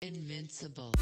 Invincible.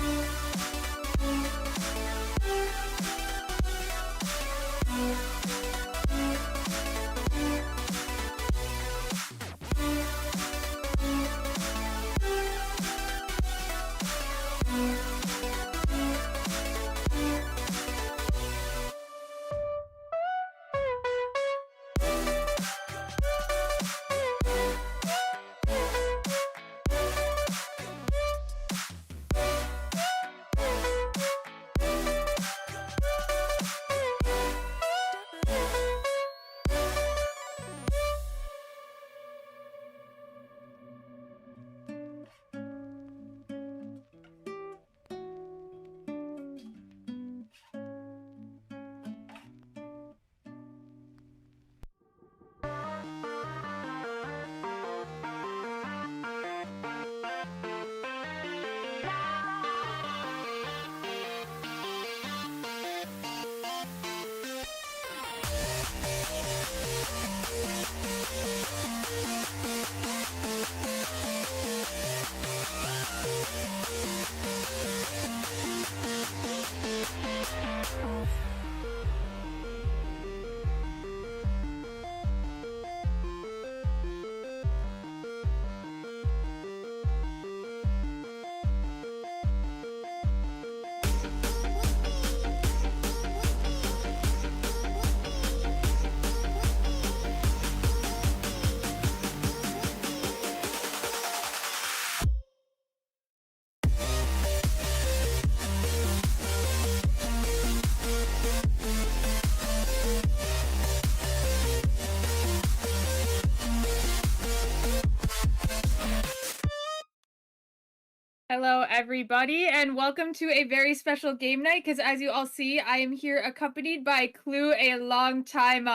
Hello, everybody, and welcome to a very special game night. Because as you all see, I am here accompanied by Clue, a long-time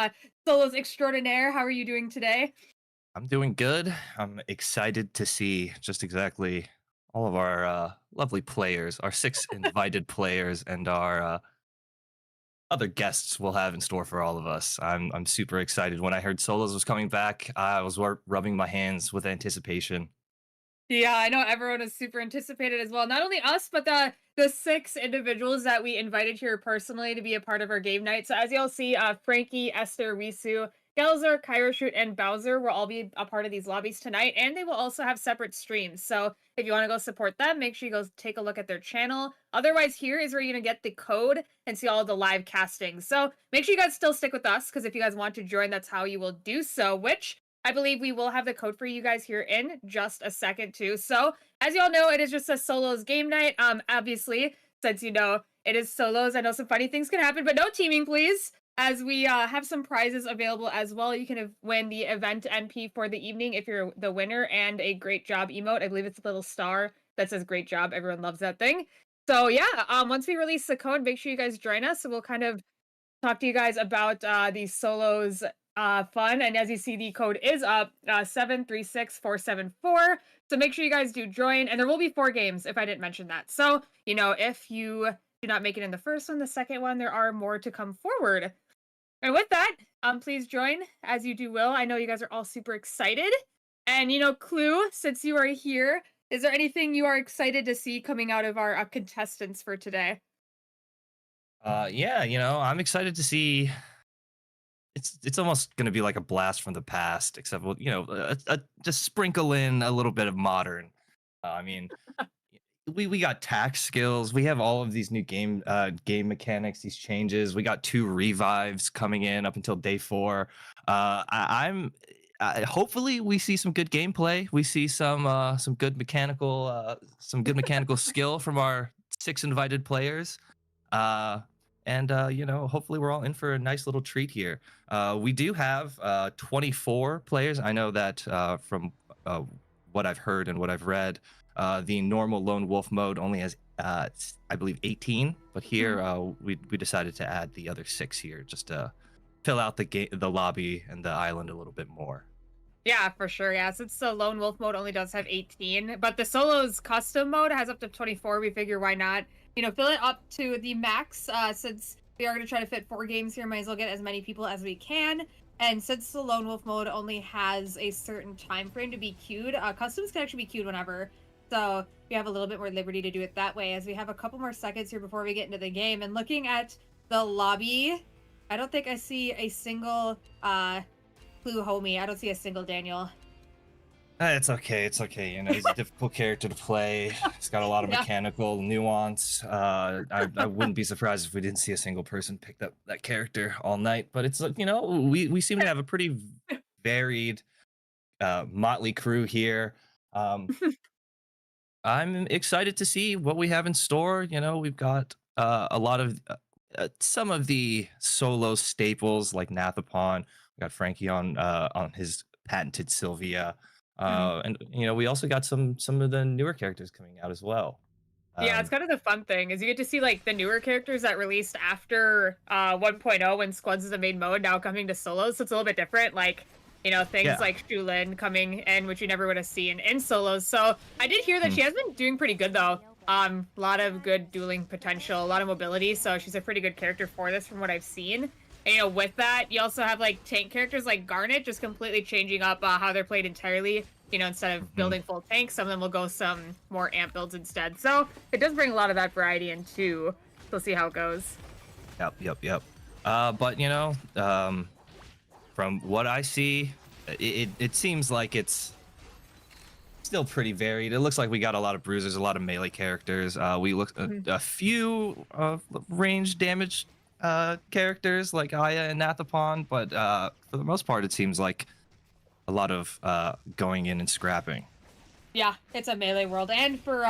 solos extraordinaire. How are you doing today? I'm doing good. I'm excited to see just exactly all of our lovely players, our six invited players, and our other guests we'll have in store for all of us. I'm super excited. When I heard Solos was coming back, I was rubbing my hands with anticipation. Yeah, I know everyone is super anticipated as well. Not only us, but the six individuals that we invited here personally to be a part of our game night. So as y'all see, Frankie, Esther, Risu, Gelzer, Kairoshoot, and Bowser will all be a part of these lobbies tonight, and they will also have separate streams. So if you want to go support them, make sure you go take a look at their channel. Otherwise, here is where you're going to get the code and see all the live castings. So make sure you guys still stick with us, because if you guys want to join, that's how you will do so, which I believe we will have the code for you guys here in just a second too. So as y'all know, it is just a solos game night. Obviously, since you know it is solos, I know some funny things can happen, but no teaming, please. As we have some prizes available as well. You can win the event NP for the evening if you're the winner, and a great job emote. I believe it's a little star that says great job. Everyone loves that thing. So yeah, once we release the code, make sure you guys join us. So we'll kind of talk to you guys about these solos fun. And as you see, the code is up 736474. So make sure you guys do join. And there will be 4 games if I didn't mention that. So, you know, if you do not make it in the first one, the second one, there are more to come forward. And with that, please join as you do will. I know you guys are all super excited. And, you know, Clue, since you are here, is there anything you are excited to see coming out of our contestants for today? Yeah, I'm excited to see. It's almost going to be like a blast from the past, except well, just sprinkle in a little bit of modern. I mean, we got tax skills. We have all of these new game mechanics, these changes. We got 2 revives coming in up until day 4. hopefully we see some good gameplay. We see some good mechanical skill from our 6 invited players. Uh, and hopefully we're all in for a nice little treat here. We do have 24 players. I know that from what I've heard and what I've read, the normal lone wolf mode only has I believe 18, but here we decided to add the other 6 here just to fill out the lobby and the island a little bit more. Yeah, for sure. Yeah, since the lone wolf mode only does have 18, but the solos custom mode has up to 24. We figure why not, fill it up to the max. Since we are going to try to fit 4 games here, might as well get as many people as we can. And since the lone wolf mode only has a certain time frame to be queued, customs can actually be queued whenever. So we have a little bit more liberty to do it that way, as we have a couple more seconds here before we get into the game. And looking at the lobby, I don't think I see a single Clue homie. I don't see a single Daniel. It's okay. It's okay. He's a difficult character to play. He's got a lot of mechanical nuance. I wouldn't be surprised if we didn't see a single person pick up that character all night. But it's we seem to have a pretty varied, motley crew here. I'm excited to see what we have in store. We've got a lot of some of the solo staples like Nathapon. We got Frankie on his patented Sylvia. And we also got some of the newer characters coming out as well. Yeah, it's kind of the fun thing is you get to see like the newer characters that released after 1.0 when squads is the main mode now coming to solos, so it's a little bit different. Like things like Shulin coming in, which you never would have seen in solos. So I did hear that she has been doing pretty good though. A lot of good dueling potential, a lot of mobility. So she's a pretty good character for this from what I've seen. And with that, you also have like tank characters like Garnet just completely changing up how they're played entirely. Instead of building full tanks, some of them will go some more amp builds instead. So it does bring a lot of that variety in too. We'll see how it goes. Yep. But from what I see, it seems like it's still pretty varied. It looks like we got a lot of bruisers, a lot of melee characters. We look a few range damage characters like Aya and Nathapon, but for the most part, it seems like a lot of going in and scrapping. Yeah, it's a melee world. And for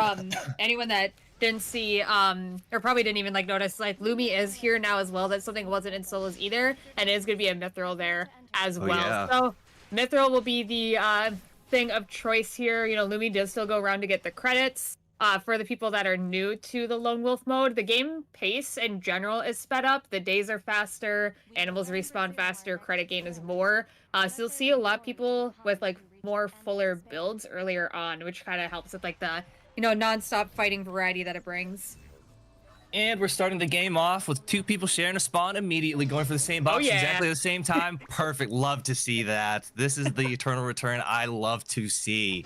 anyone that didn't see or probably didn't even notice, Lumi is here now as well. That's something wasn't in solos either, and it is going to be a mithril there as well. Yeah. So mithril will be the thing of choice here. Lumi does still go around to get the credits. For the people that are new to the Lone Wolf mode, the game pace in general is sped up. The days are faster, animals respawn faster, credit gain is more. So you'll see a lot of people with more fuller builds earlier on, which kind of helps with the non-stop fighting variety that it brings. And we're starting the game off with 2 people sharing a spawn immediately, going for the same box exactly at the same time. Perfect. Love to see that. This is the eternal return I love to see.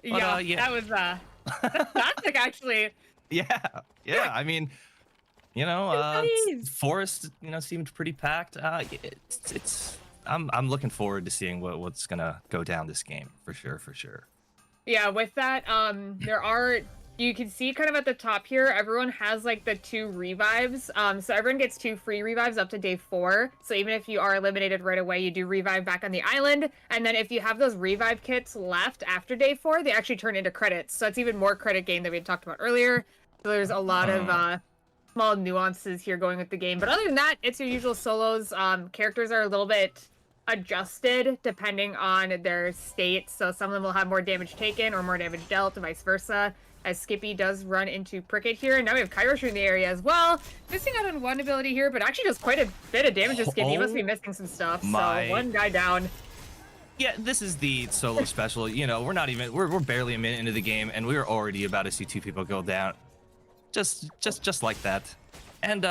But, that was fantastic, actually. Yeah. I mean, Forest, seemed pretty packed. I'm looking forward to seeing what's gonna go down this game for sure. Yeah, with that, you can see kind of at the top here, everyone has the 2 revives. So everyone gets 2 free revives up to day 4. So even if you are eliminated right away, you do revive back on the island. And then if you have those revive kits left after day 4, they actually turn into credits. So it's even more credit gain than we had talked about earlier. So there's a lot of small nuances here going with the game. But other than that, it's your usual solos. Characters are a little bit adjusted depending on their state. So some of them will have more damage taken or more damage dealt, and vice versa. As Skippy does run into Prickett here. And now we have Kairos in the area as well. Missing out on one ability here, but actually does quite a bit of damage to Skippy. He must be missing some stuff. So one guy down. Yeah, this is the solo special. We're barely a minute into the game, and we were already about to see 2 people go down. Just like that. And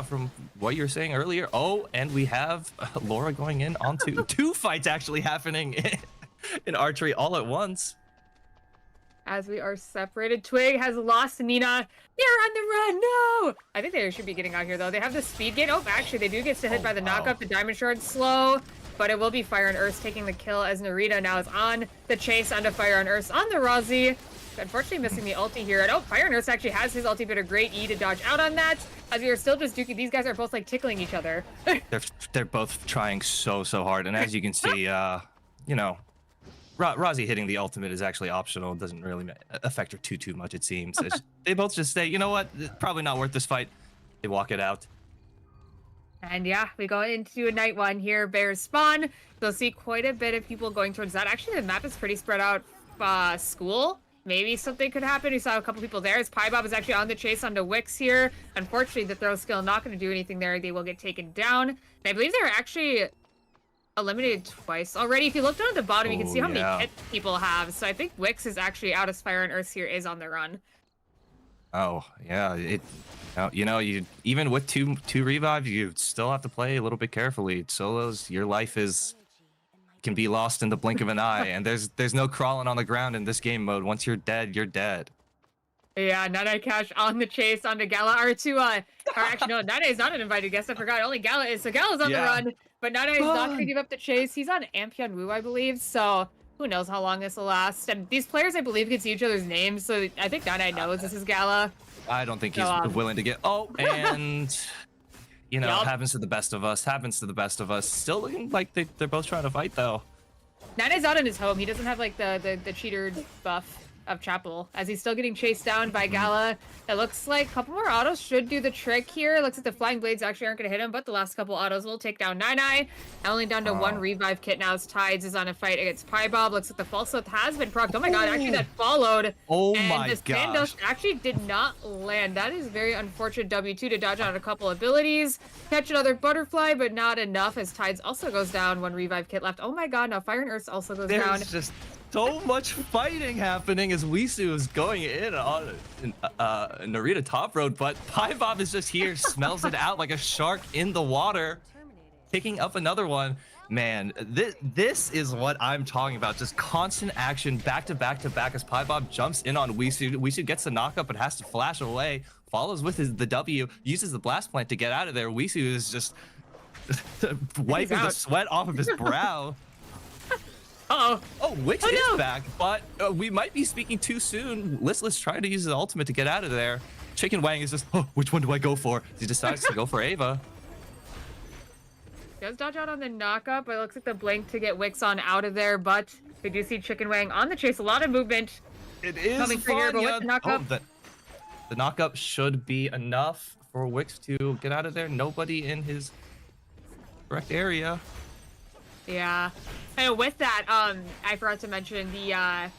from what you were saying earlier, and we have Laura going in onto 2 fights actually happening in archery all at once. As we are separated, Twig has lost Nina. You're on the run, no! I think they should be getting out here, though. They have the speed gain. Actually, they do get hit by the knockup. The Diamond Shard's slow, but it will be Fire on Earth taking the kill as Narita now is on the chase onto Fire on Earth on the Rozzy. unfortunately missing the ulti here. And oh, Fire and Earth actually has his ulti, but a great E to dodge out on that. As we are still just duking, these guys are both like tickling each other. They're both trying so hard, and as you can see, you know, Rozzy hitting the ultimate is actually optional. It doesn't really affect her too much, it seems. They both just say, you know what, it's probably not worth this fight. They walk it out. And yeah, we go into a night one here. Bears spawn. You'll see quite a bit of people going towards that. Actually, the map is pretty spread out. School. Maybe something could happen. We saw a couple people there. As Piebob is actually on the chase onto Wix here. Unfortunately, the throw skill not going to do anything there. They will get taken down. And I believe they're actually eliminated twice already. If you look down at the bottom, you can see how many hits people have. So I think Wix is actually out as Fire and Earth here is on the run. Oh, yeah. You even with two revives, you still have to play a little bit carefully. Solos, your life can be lost in the blink of an eye, and there's no crawling on the ground in this game mode. Once you're dead, you're dead. Yeah, Nana Cash on the chase onto Gala. Or actually, no, Nana is not an invited guest. I forgot. Only Gala is. So Gala's on the run, but Nana is not going to give up the chase. He's on Ampyeon Wu, I believe. So who knows how long this will last. And these players, I believe, can see each other's names. So I think Nana knows this is Gala. I don't think he's willing to get... Oh, and... You know, happens to the best of us. Still looking like they're both trying to fight, though. Nana's out in his home. He doesn't have, like, the cheater buff of Chapel, as he's still getting chased down by Gala. It looks like a couple more autos should do the trick here. Looks like the flying blades actually aren't going to hit him, but the last couple autos will take down Nine. Only down to one revive kit now as Tides is on a fight against Piebob. Looks like the false oath has been procced. Oh my god, actually that followed. Oh and my the gosh. actually did not land. That is very unfortunate. W2 to dodge out a couple abilities. Catch another butterfly, but not enough as Tides also goes down. One revive kit left. Oh my god, now Fire and Earth also goes down. There's just so much fighting happening as Wisu is going in on Narita top road, but Piebob is just here, smells it out like a shark in the water, picking up another one. Man, this is what I'm talking about. Just constant action back to back as Piebob jumps in on Wisu. Wisu gets the knockup but has to flash away, follows with the W, uses the blast plant to get out of there. Wisu is just wiping the sweat off of his brow. Uh-oh. Oh, Wix is back, but we might be speaking too soon. Listless trying to use his ultimate to get out of there. Chicken Wang is just, oh, which one do I go for? He decides to go for Ava. Does dodge out on the knockup, but it looks like the blink to get Wix on out of there, but we do see Chicken Wang on the chase. A lot of movement. It is coming fun, here, but with the knockup. Oh, the knockup should be enough for Wix to get out of there. Nobody in his correct area. Yeah. And with that, I forgot to mention the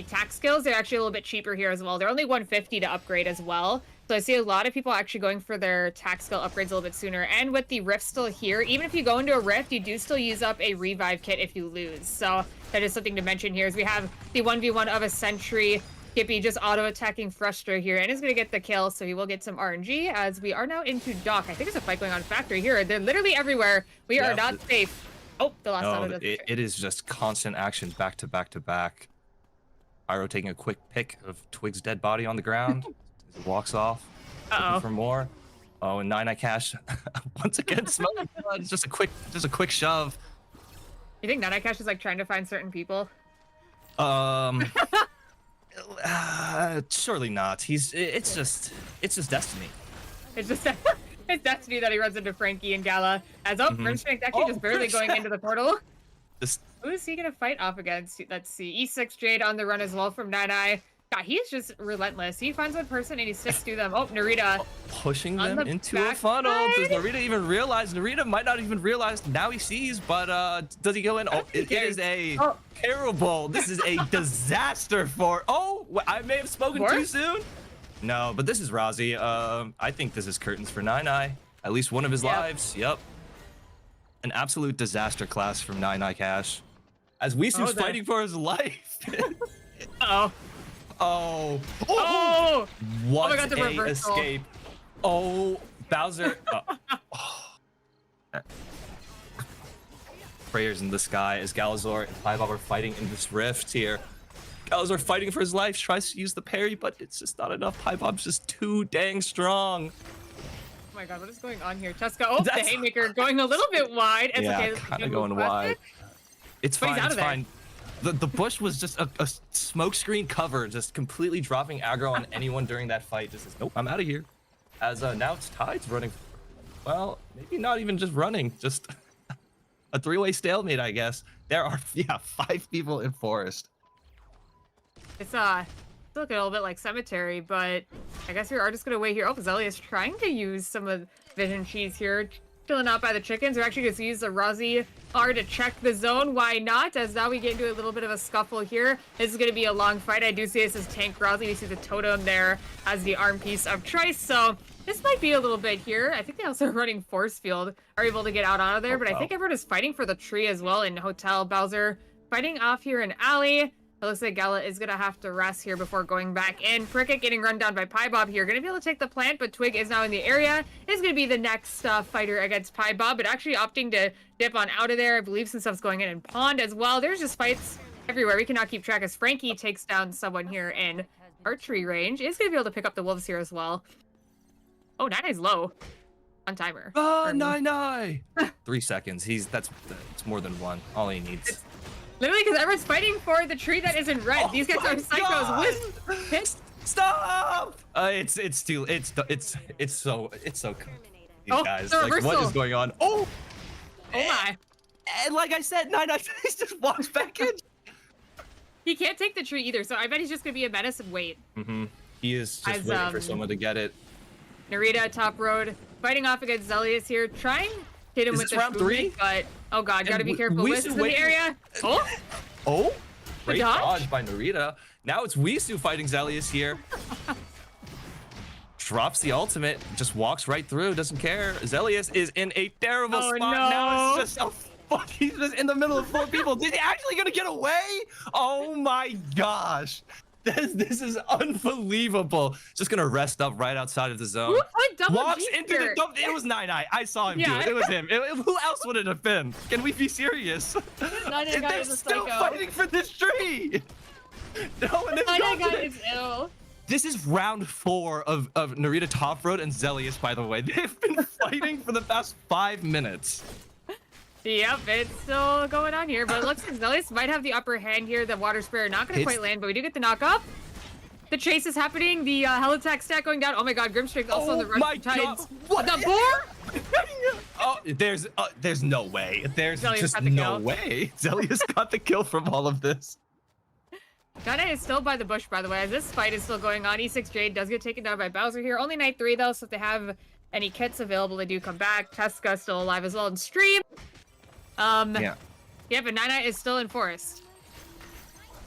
tax skills. They're actually a little bit cheaper here as well. They're only 150 to upgrade as well. So I see a lot of people actually going for their tax skill upgrades a little bit sooner. And with the rift still here, even if you go into a rift, you do still use up a revive kit if you lose. So that is something to mention here. As we have the 1v1 of a sentry. Skippy just auto-attacking Frustra here and is going to get the kill, so he will get some RNG as we are now into dock. I think there's a fight going on factory here. They're literally everywhere. We are not safe. Oh, the last auto. It is just constant action back to back. Pyro taking a quick pick of Twig's dead body on the ground. He walks off. Looking for more. Oh, and Nine Cash once again smelling blood. Just a quick shove. You think Nine Cash is like trying to find certain people? Surely not. It's just destiny. It's just it's destiny that he runs into Frankie and Gala. As Grimstrength actually just barely going into the portal. Who is he gonna fight off against? Let's see. E6 Jade on the run as well from Nine. God, he's just relentless. He finds one person and he sticks to them. Oh, Narita. Pushing them into a funnel. Does Narita even realize? Narita might not even realize. Now he sees, but does he go in? Oh, it is a terrible. This is a disaster for... Oh, I may have spoken too soon. No, but this is Rozzy. I think this is curtains for Nine. At least one of his lives. Yep. An absolute disaster class from Nine Cash. As Wisu's fighting for his life. Uh-oh. Oh! What a escape. Oh, Bowser. Prayers in the sky as Galazor and Piebob are fighting in this rift here. Galazor fighting for his life, tries to use the parry, but it's just not enough. Piebob's just too dang strong. Oh my god, what is going on here? Cheska, the haymaker going a little bit wide. It's okay. Kind of going wide. It's fine, it's fine. The bush was just a smoke screen cover, just completely dropping aggro on anyone during that fight. Just says, nope, I'm out of here. As now it's Tide's running. Well, maybe not even just running, just a three-way stalemate, I guess. There are 5 people in forest. It's looking a little bit like cemetery, but I guess we are just gonna wait here. Oh, Zelius trying to use some of Vision Cheese here. Chilling out by the chickens. We're actually going to use the Rozzy R to check the zone. Why not? As now we get into a little bit of a scuffle here. This is going to be a long fight. I do see this as Tank Rozzy. We see the totem there as the arm piece of Trice. So this might be a little bit here. I think they also are running Force Field. Are able to get out of there. But I think everyone is fighting for the tree as well in Hotel. Bowser fighting off here in Alley. It looks like Gala is going to have to rest here before going back in. Prickett getting run down by Pie Bob here. Going to be able to take the plant, but Twig is now in the area. Is going to be the next fighter against Pie Bob, but actually opting to dip on out of there. I believe some stuff's going in Pond as well. There's just fights everywhere. We cannot keep track as Frankie takes down someone here in archery range. Is going to be able to pick up the wolves here as well. Oh, Nine-Eye's low on timer. Oh, Nine-Eye! 3 seconds. That's more than one. All he needs. Literally, because everyone's fighting for the tree that isn't red. These guys are psychos with Stop! It's so these guys. The Like, reversal. what is going on? Oh my. And like I said, Nine-Eye just walks back in. He can't take the tree either, so I bet he's just gonna be a menace and wait. He is just waiting for someone to get it. Narita top road fighting off against Zelius here, trying to hit him with the round 3, but oh god, gotta be careful. Wisp in the area. Oh, great dodge? dodge by Narita. Now it's Wisu fighting Zelius here. Drops the ultimate, just walks right through, doesn't care. Zelius is in a terrible spot. No. Now it's just he's just in the middle of 4 people. Is he actually gonna get away? Oh my gosh. This is unbelievable. Just gonna rest up right outside of the zone. Who put double Walks G into here? It was Nine-Eye. I saw him do it. It was him. Who else would it have been? Can we be serious? Nine-Eye guy They're is a still psycho. fighting for this tree. No, and Nine-Eye guy is ill. this is round 4 of Narita Top Road and Zelius, by the way. They've been fighting for the past 5 minutes. Yep, it's still going on here, but it looks like Zelius might have the upper hand here. The water sprayer not going to quite land, but we do get the knock up. The chase is happening. The hell attack stack going down. Oh my god, Grimstrike also on the run. Tides. What? The boar? Oh, there's no way. There's Zelius just got the no kill. way. Zelius got the kill from all of this. Nine-Eye is still by the bush, by the way, as this fight is still going on. E6 Jade does get taken down by Bowser here. Only night 3, though, so if they have any kits available, they do come back. Teska still alive as well in stream. Yeah, but Nine-Eye is still in forest.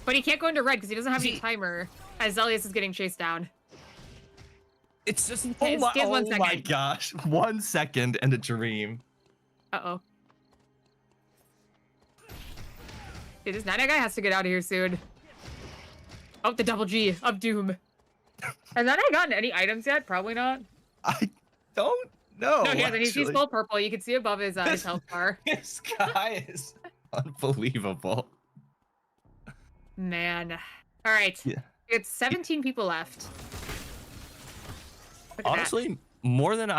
But he can't go into red because he doesn't have any timer, as Zelius is getting chased down. It's just, He has 1 second. my gosh. 1 second and a dream. Uh-oh. Dude, this Nine-Eye guy has to get out of here soon. Oh, the double G of doom. Has Nine-Eye gotten any items yet? Probably not. I don't know. No, he hasn't. He's full purple. You can see above his health bar. This guy is unbelievable. Man. All right. Yeah. It's 17 people left. Look at Honestly, more than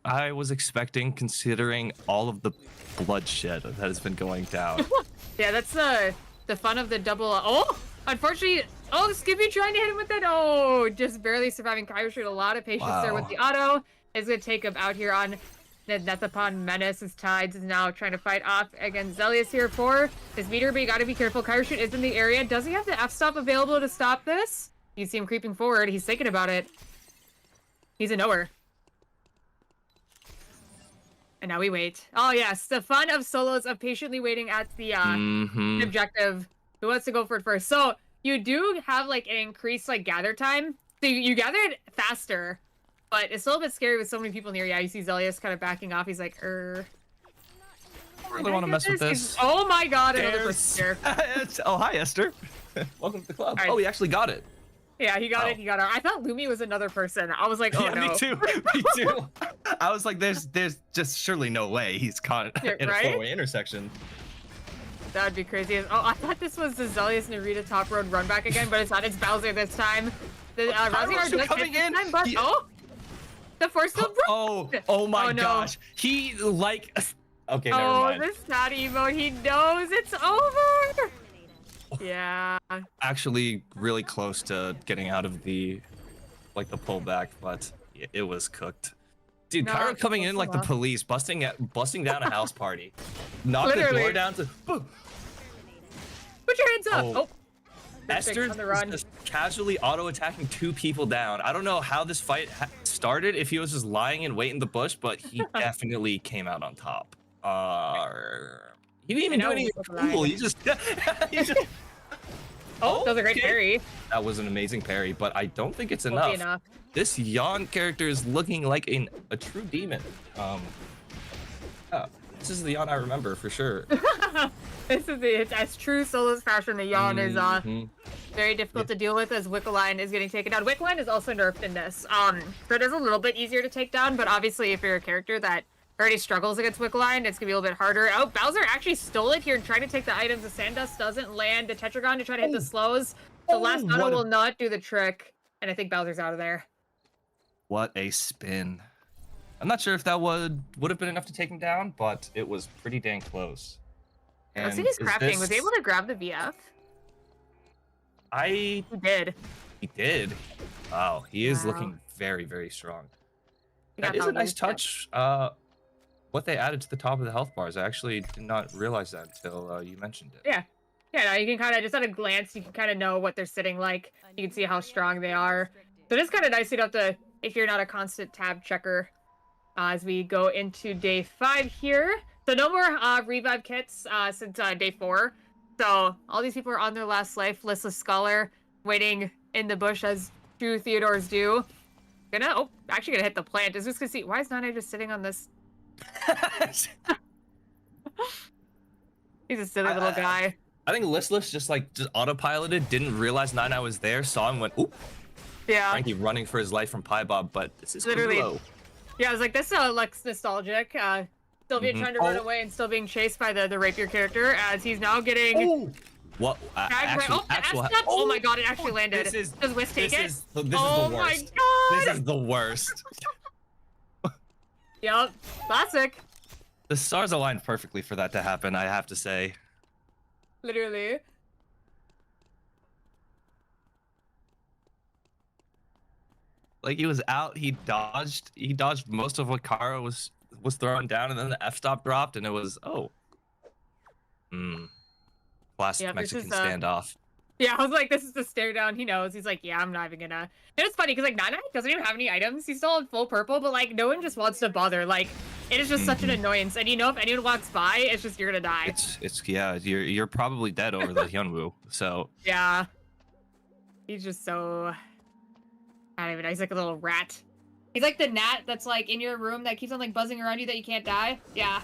I was expecting, considering all of the bloodshed that has been going down. that. Yeah, that's the fun of the double. Oh, unfortunately. Oh, Skippy trying to hit him with that. Oh, just barely surviving. Kyrie showed a lot of patience there with the auto. Is going to take him out here on the Nethapon Menace. As Tides is now trying to fight off against Zelius here for his meter, but you got to be careful. Kyrie is in the area. Does he have the F-stop available to stop this? You see him creeping forward. He's thinking about it. He's a knower. And now we wait. Oh, yes. The fun of solos of patiently waiting at the objective. Who wants to go for it first? So you do have like an increased like gather time. So you gather it faster, but it's still a bit scary with so many people in the area. You see Zelius kind of backing off. He's like, I really want to mess with this. Oh my god, another person here. Oh, hi, Esther. Welcome to the club. All right. Oh, he actually got it. Yeah, he got it. He got it. I thought Lumi was another person. I was like, oh yeah, no. me too. Me too. I was like, there's just surely no way he's caught in a right? 4-way intersection. That would be crazy. Oh, I thought this was the Zelius Narita top road run back again, but it's not. It's Bowser this time. The Rozzy does coming hit in. this time, but the force still broke. Oh my no. gosh. He like okay, never mind. Oh, this sad emo. He knows it's over. Yeah. Actually really close to getting out of the the pullback, but it was cooked. Dude, No, Kyra coming close in like the enough. police, busting down a house party. Knock the door Literally. down to boom. Put your hands up. Oh, Oh. Esther on the is run. just casually auto-attacking 2 people down. I don't know how this fight started, if he was just lying in wait in the bush, but he definitely came out on top. He didn't even do anything cool. He just, he just Oh, that was a great okay. parry. That was an amazing parry, but I don't think it's Won't be enough. This Yawn character is looking like a true demon. Yeah, this is the Yawn I remember for sure. This is it. As true Solo's fashion, the Yawn is very difficult to deal with as Wickeline is getting taken down. Wickeline is also nerfed in this. So it is a little bit easier to take down, but obviously if you're a character that already struggles against Wickeline, it's gonna be a little bit harder. Oh, Bowser actually stole it here and tried to take the items. The Sandust doesn't land. The Tetragon to try to hit the slows. The last auto will not do the trick, and I think Bowser's out of there. What a spin. I'm not sure if that would have been enough to take him down, but it was pretty dang close. Let's see, he's crafting. Was he able to grab the VF? He did. He did. Wow, he is looking very, very strong. That is a nice touch. What they added to the top of the health bars, I actually did not realize that until you mentioned it. Yeah. Yeah, no, you can kind of, just at a glance, you can kind of know what they're sitting like. You can see how strong they are. So it is kind of nice, you don't have to, if you're not a constant tab checker, as we go into day 5 here. So no more revive kits since day 4. So all these people are on their last life. Listless Scholar waiting in the bush as true Theodores do. Actually gonna hit the plant. Is just gonna see, why is Nana just sitting on this? He's a silly little guy. I think Listless just autopiloted, didn't realize Nana was there, saw him, went, oop. Yeah. Frankie running for his life from Pie Bob, but this is literally low. Yeah, I was like, this looks nostalgic. Still being trying to run away and still being chased by the rapier character as he's now getting what oh my god, it actually landed. Does Whis take it? This is the oh worst. My god. This is the worst. Yep, classic. The stars aligned perfectly for that to happen, I have to say. Literally. Like, he was out, he dodged most of what Kara was throwing down, and then the F-stop dropped, and it was, classic Mexican standoff. Yeah, I was like, this is the stare down. He knows. He's like, yeah, I'm not even gonna. And it's funny, because, like, Nana doesn't even have any items. He's still in full purple, but, like, no one just wants to bother. Like, it is just such an annoyance. And you know, if anyone walks by, it's just, you're gonna die. Yeah, you're probably dead over the Hyunwoo, so. Yeah. He's just so... I don't even know. He's like a little rat. He's like the gnat that's, like, in your room that keeps on, like, buzzing around you that you can't die. Yeah.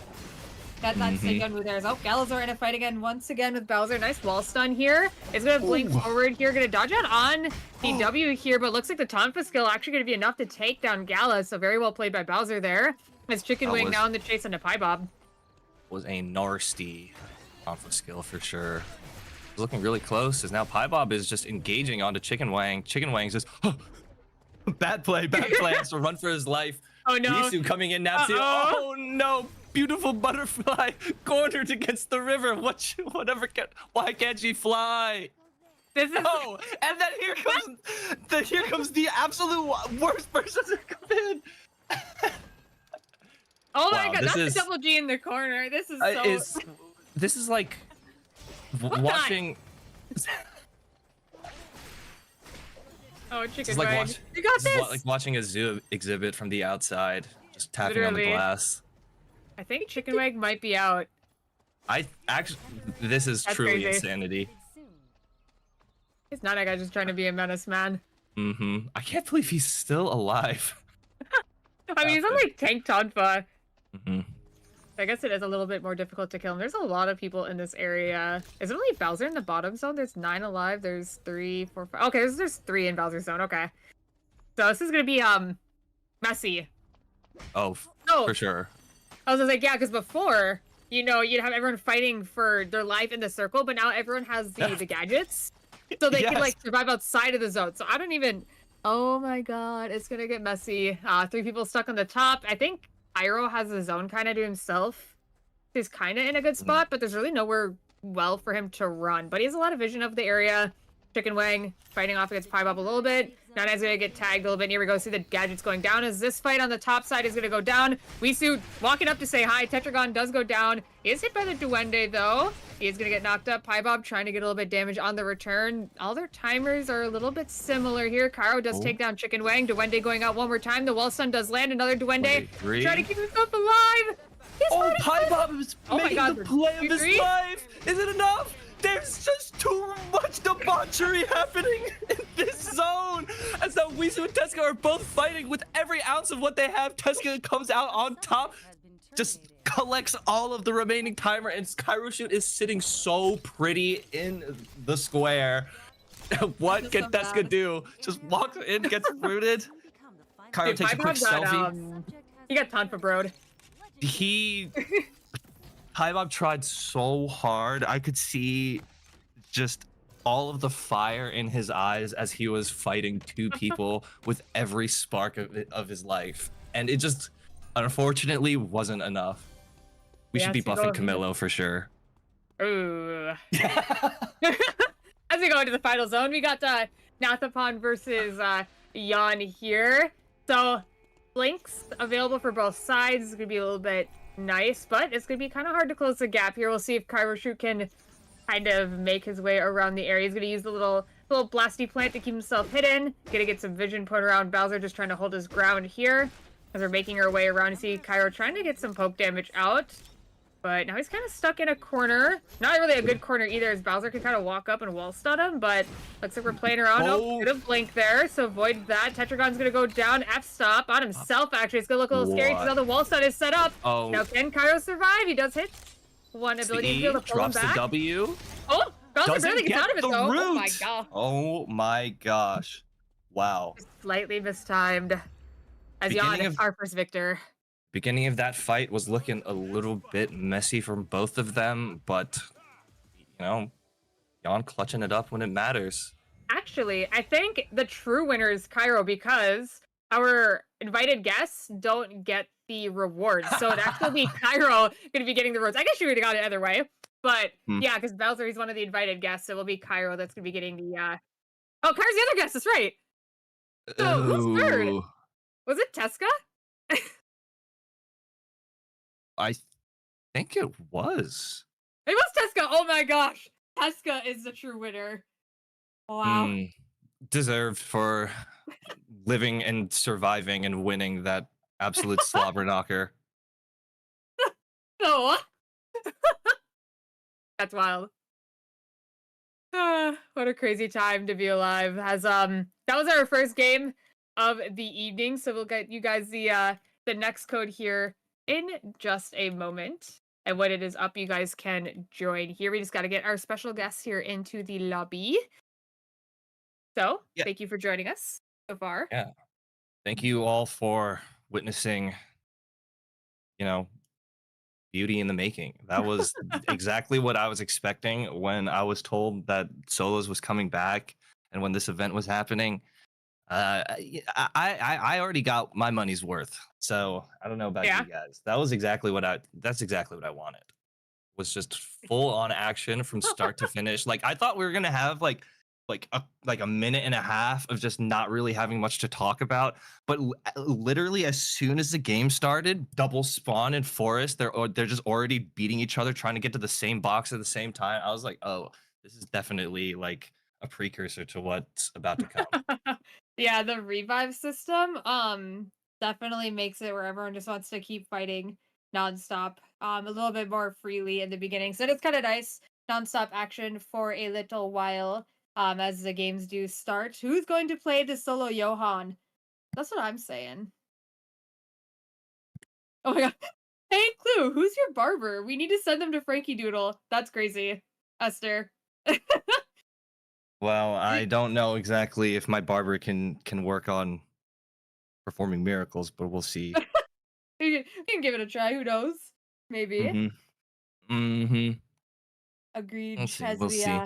That's the Hyunwoo there. Oh, Galazor in a fight again, once again with Bowser. Nice wall stun here. It's gonna blink forward here. Gonna dodge out on the W here, but looks like the Tonfa skill actually gonna be enough to take down Gala. So very well played by Bowser there. As Chicken Wing now in the chase into Pie Bob. Was a nasty Tonfa skill for sure. It's looking really close as now Pie Bob is just engaging onto Chicken Wang. Chicken Wang's just, bad play, has to run for his life. Oh no. Risu coming in now. Oh no. Beautiful butterfly cornered against the river. Why can't she fly? This is and then here comes the absolute worst person to come in. Oh my god, that's the double G in the corner. This is so... This is like watching... Oh, Chicken Wang. You got this! Like watching a zoo exhibit from the outside. Just tapping on the glass. I think Chicken Wang might be out. This is truly insanity. It's not a guy just trying to be a menace, man. I can't believe he's still alive. I mean, he's on like tank Tonfa. I guess it is a little bit more difficult to kill him. There's a lot of people in this area. Is it only Bowser in the bottom zone? There's 9 alive. There's 3, 4, 5. Okay, there's 3 in Bowser's zone. Okay. So this is gonna be messy. Oh, for sure. I was like, yeah, because before, you know, you'd have everyone fighting for their life in the circle, but now everyone has the gadgets. So they can, like, survive outside of the zone. So I don't even... Oh my god, it's gonna get messy. 3 people stuck on the top. I think Pyro has the zone kind of to himself. He's kind of in a good spot, but there's really nowhere well for him to run, but he has a lot of vision of the area. Chicken Wang fighting off against Piebop a little bit. Nana's gonna get tagged a little bit. Here we go. See the gadgets going down as this fight on the top side is gonna go down. Wisu walking up to say hi. Tetragon does go down. He is hit by the Duende though. He is gonna get knocked up. Piebop trying to get a little bit damage on the return. All their timers are a little bit similar here. Cairo does take down Chicken Wang. Duende going out one more time. The Wall Stun does land. Another Duende trying to keep himself alive. Oh, Piebop is making God, the play of his life. Is it enough? There's just too much debauchery happening in this zone. As though Wisu and Teska are both fighting with every ounce of what they have. Teska comes out on top, just collects all of the remaining timer, and Cairo Shoot is sitting so pretty in the square. What can Teska do? Just walks in, gets rooted. Cairo takes a quick selfie. He got Tonfa broed. Piebop tried so hard. I could see just all of the fire in his eyes as he was fighting two people with every spark of his life. And it just, unfortunately, wasn't enough. We should be buffing Camillo for sure. Ooh. As we go into the final zone, we got Nathapon versus Yan here. So, Blinks available for both sides. It's going to be a little bit nice, but it's going to be kind of hard to close the gap here. We'll see if Kairoshu can kind of make his way around the area. He's going to use the little blasty plant to keep himself hidden. Going to get some vision put around Bowser, just trying to hold his ground here. As we're making our way around, you see Cairo trying to get some poke damage out. But now he's kind of stuck in a corner. Not really a good corner either, as Bowser can kind of walk up and wall stun him, but looks like we're playing around. Oh, good blink there, so avoid that. Tetragon's gonna go down, F-stop on himself, actually. It's gonna look a little scary because now the wall stun is set up. Oh. Now can Cairo survive? He does hit one ability to be able to pull him back. Drops the W. Oh, Bowser barely gets out of it though. Root. Oh my god. Oh my gosh. Wow. Slightly mistimed. As Jan, our first victor. Beginning of that fight was looking a little bit messy from both of them, but you know, Jan clutching it up when it matters. Actually, I think the true winner is Cairo because our invited guests don't get the rewards. So it'd actually be Cairo going to be getting the rewards. I guess you would have got it either way. But yeah, because Bowser, he's one of the invited guests. So it will be Cairo that's going to be getting the... Oh, Cairo's the other guest. That's right. So who's third? Was it Teska? I think it was. It was Teska. Oh my gosh. Teska is the true winner. Wow. Deserved for living and surviving and winning that absolute slobber knocker. No. That's wild. What a crazy time to be alive. As that was our first game of the evening, so we'll get you guys the next code here in just a moment. And when it is up, you guys can join here. We just got to get our special guests here into the lobby. So, thank you for joining us so far. Yeah. Thank you all for witnessing, beauty in the making. That was exactly what I was expecting when I was told that Solos was coming back and when this event was happening. I already got my money's worth. So I don't know about you guys. That's exactly what I wanted. Was just full on action from start to finish. Like I thought we were gonna have like a minute and a half of just not really having much to talk about, but literally as soon as the game started, double spawn and forest, they're just already beating each other, trying to get to the same box at the same time. I was like, oh, this is definitely like a precursor to what's about to come. Yeah, the revive system definitely makes it where everyone just wants to keep fighting nonstop, a little bit more freely in the beginning. So it's kind of nice, nonstop action for a little while, as the games do start. Who's going to play the solo Johan? That's what I'm saying. Oh my god. Hey, Clue, who's your barber? We need to send them to Frankie Doodle. That's crazy. Esther. Well, I don't know exactly if my barber can work on performing miracles, but we'll see. You can give it a try. Who knows? Maybe. Agreed. We'll see.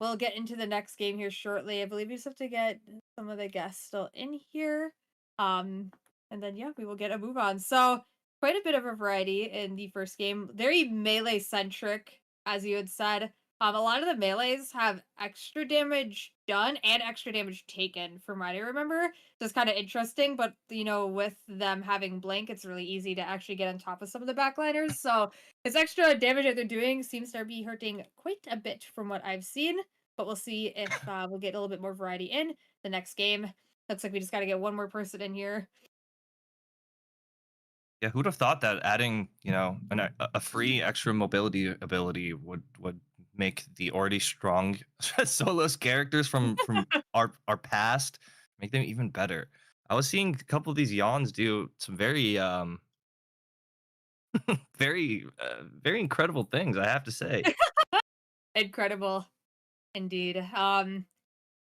We'll get into the next game here shortly. I believe we just have to get some of the guests still in here. And then we will get a move on. So quite a bit of a variety in the first game. Very melee centric. as you had said. A lot of the melees have extra damage done and extra damage taken, from what I remember. So it's kind of interesting, but with them having blink, it's really easy to actually get on top of some of the backliners. So this extra damage that they're doing seems to be hurting quite a bit from what I've seen. But we'll see if we'll get a little bit more variety in the next game. Looks like we just got to get one more person in here. Yeah, who'd have thought that adding, a free extra mobility ability would make the already strong solos characters from our past make them even better. I was seeing a couple of these yawns do some very very incredible things, I have to say. Incredible, indeed.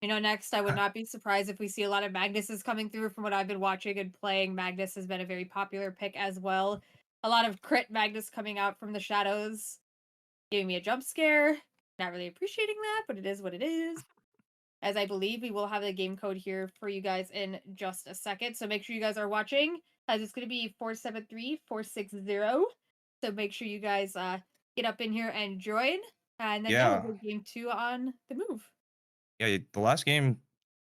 Next, I would not be surprised if we see a lot of Magnuses coming through from what I've been watching and playing. Magnus has been a very popular pick as well. A lot of crit Magnus coming out from the shadows, giving me a jump scare. Not really appreciating that, but it is what it is. As I believe we will have the game code here for you guys in just a second. So make sure you guys are watching, as it's going to be 473460. So make sure you guys get up in here and join. And then, yeah, we'll Yeah. go game 2 on the move. Yeah, the last game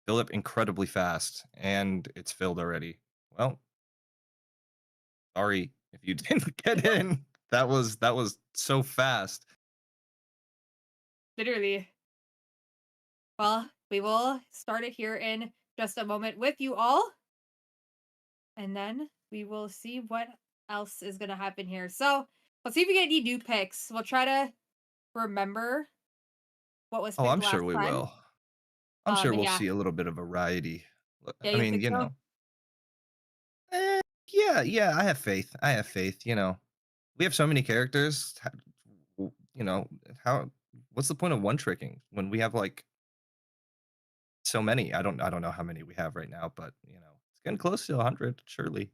filled up incredibly fast, and it's filled already. Well, sorry if you didn't get in. That was so fast. Literally. Well, we will start it here in just a moment with you all. And then we will see what else is going to happen here. So let's see if we get any new picks. We'll try to remember what was Oh, picked I'm sure last we time. will. I'm sure And we'll yeah, see a little bit of variety. yeah, I you mean, think so? eh, yeah, I have faith. I have faith. We have so many characters. How? What's the point of one tricking when we have like so many? I don't know how many we have right now, but it's getting close to 100, surely.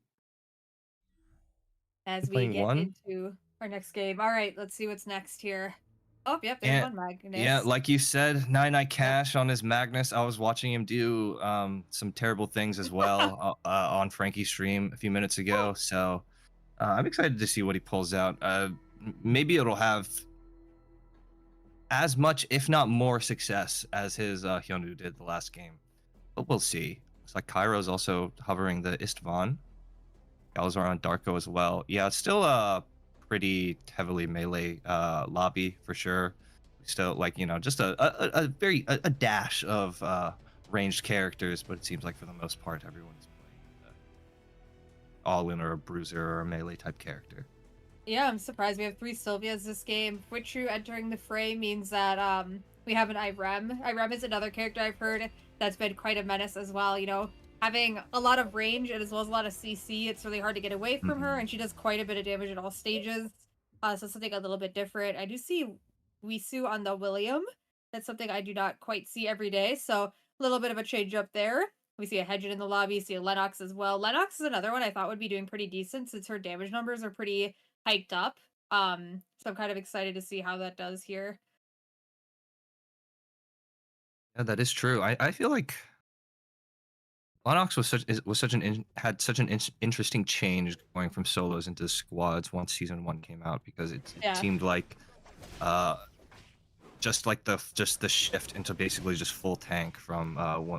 As we Playing get one. into our next game. All right, let's see what's next here. Oh, yep, there's And one yeah, Magnus. like you said, Nine Yep. Cash on his Magnus. I was watching him do some terrible things as well on Frankie's stream a few minutes ago. So I'm excited to see what he pulls out. Maybe it'll have as much, if not more, success as his Hyunwoo did the last game. But we'll see. It's like Cairo's also hovering the Istvan. Galzar on Darko as well. Yeah, it's still a pretty heavily melee lobby for sure. Still like just a very a dash of ranged characters, but it seems like for the most part everyone is playing all in or a bruiser or a melee type character. Yeah, I'm surprised we have 3 Sylvias this game. Witchu entering the fray means that we have an Irem. Irem is another character I've heard that's been quite a menace as well. Having a lot of range and as well as a lot of CC, it's really hard to get away from her, Hmm. and she does quite a bit of damage at all stages. So something a little bit different. I do see Wisu on the William. That's something I do not quite see every day. So a little bit of a change up there. We see a Hedgen in the lobby, see a Lennox as well. Lennox is another one I thought would be doing pretty decent since her damage numbers are pretty hyped up. So I'm kind of excited to see how that does here. Yeah, that is true. I feel like Lennox was such had such an interesting change going from solos into squads once season one came out because it Yeah. seemed like uh just the shift into basically just full tank from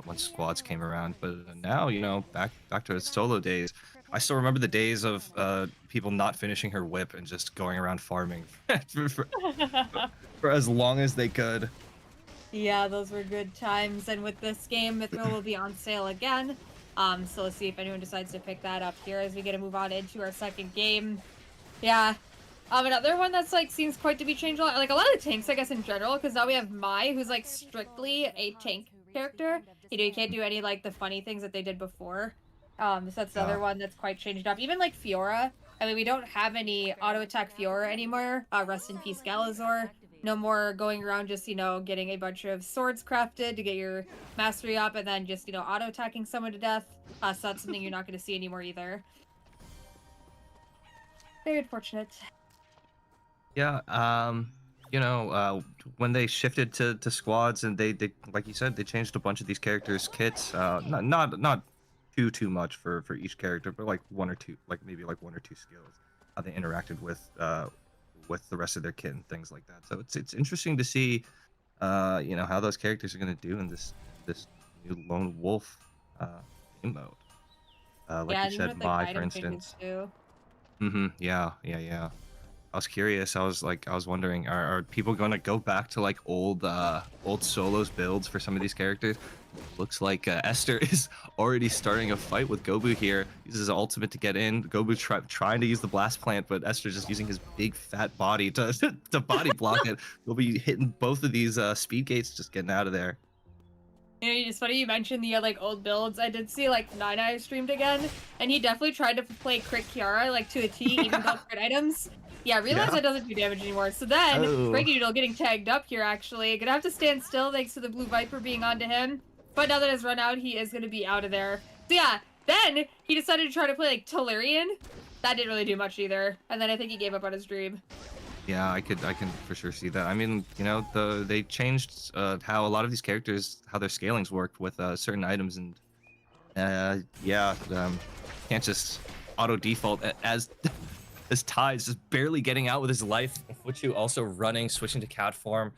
once squads came around. But now back to its solo days. I still remember the days of people not finishing her whip and just going around farming for as long as they could. Yeah, those were good times. And with this game, Mithril will be on sale again. So let's see if anyone decides to pick that up here as we get to move on into our second game. Yeah. Another one that's like seems quite to be changed a lot. Like a lot of the tanks, I guess, in general, because now we have Mai, who's like strictly a tank character. You can't do any like the funny things that they did before. So that's Yeah. another one that's quite changed up. Even like Fiora. I mean, we don't have any auto attack Fiora anymore. Rest in peace, Galazor. No more going around just, getting a bunch of swords crafted to get your mastery up and then just, auto attacking someone to death. So that's something you're not going to see anymore either. Very unfortunate. Yeah, when they shifted to squads and they like you said, they changed a bunch of these characters' kits. Not too much for each character, but like one or two, like maybe like one or two skills. How they interacted with the rest of their kit and things like that. So it's interesting to see, you know, how those characters are going to do in this new lone wolf game mode. Like Yeah, you and even said, with like Vi, for item changes instance. too. Yeah, yeah, yeah. I was curious. I was wondering, are people going to go back to like old solos builds for some of these characters? Looks like Esther is already starting a fight with Gobu here. Uses his ultimate to get in. Gobu trying to use the blast plant, but Esther just using his big fat body to to body block it. We'll be hitting both of these speed gates, just getting out of there. You know, it's funny you mentioned the like old builds. I did see like Nine streamed again, and he definitely tried to play crit Kiara like to a T, even though crit items. Yeah, realize Yeah. that doesn't do damage anymore. So then, Oh. Frankie Noodle getting tagged up here actually. Gonna have to stand still thanks to the Blue Viper being onto him. But now that it's run out, he is gonna be out of there. So yeah, then he decided to try to play like Tellurian. That didn't really do much either. And then I think he gave up on his dream. Yeah, I can for sure see that. I mean, you know, they changed how a lot of these characters, how their scalings worked with certain items, and yeah, can't just auto default as as Ty's just barely getting out with his life. Fuchu also running, switching to cat form.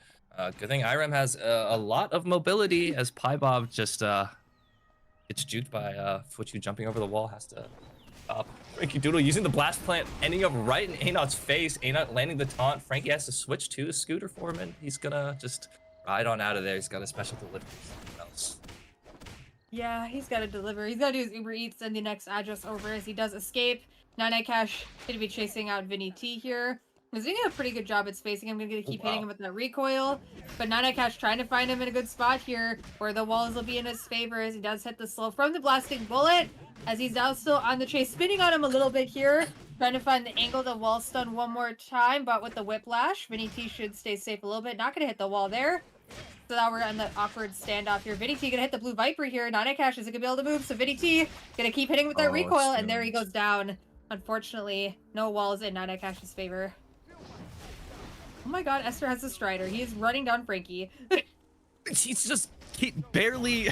Good thing Irem has a lot of mobility as Bob just gets juked by Fuchu jumping over the wall, has to stop. Frankie Doodle using the blast plant, ending up right in Anot's face. Anot landing the taunt. Frankie has to switch to a scooter for him, and he's gonna just ride on out of there. He's got a special delivery for someone else. Yeah, he's got to deliver. He's got to do his Uber Eats and the next address over as he does escape. Nine Cash going to be chasing out Vinny T here. He's doing a pretty good job at spacing him. I'm going to keep hitting him with that recoil. But Nine Cash trying to find him in a good spot here where the walls will be in his favor as he does hit the slow from the blasting bullet. As he's now still on the chase, spinning on him a little bit here. Trying to find the angle to wall stun one more time, but with the whiplash, Vinny T should stay safe a little bit. Not going to hit the wall there. So now we're on the awkward standoff here. Vinny T gonna hit the Blue Viper here. Nine Cash isn't gonna be able to move, so Vinny T gonna keep hitting with that recoil, and there he goes down. Unfortunately, no walls in Nine Cash's favor. Oh my god, Esther has a Strider. He is running down Frankie. He's just barely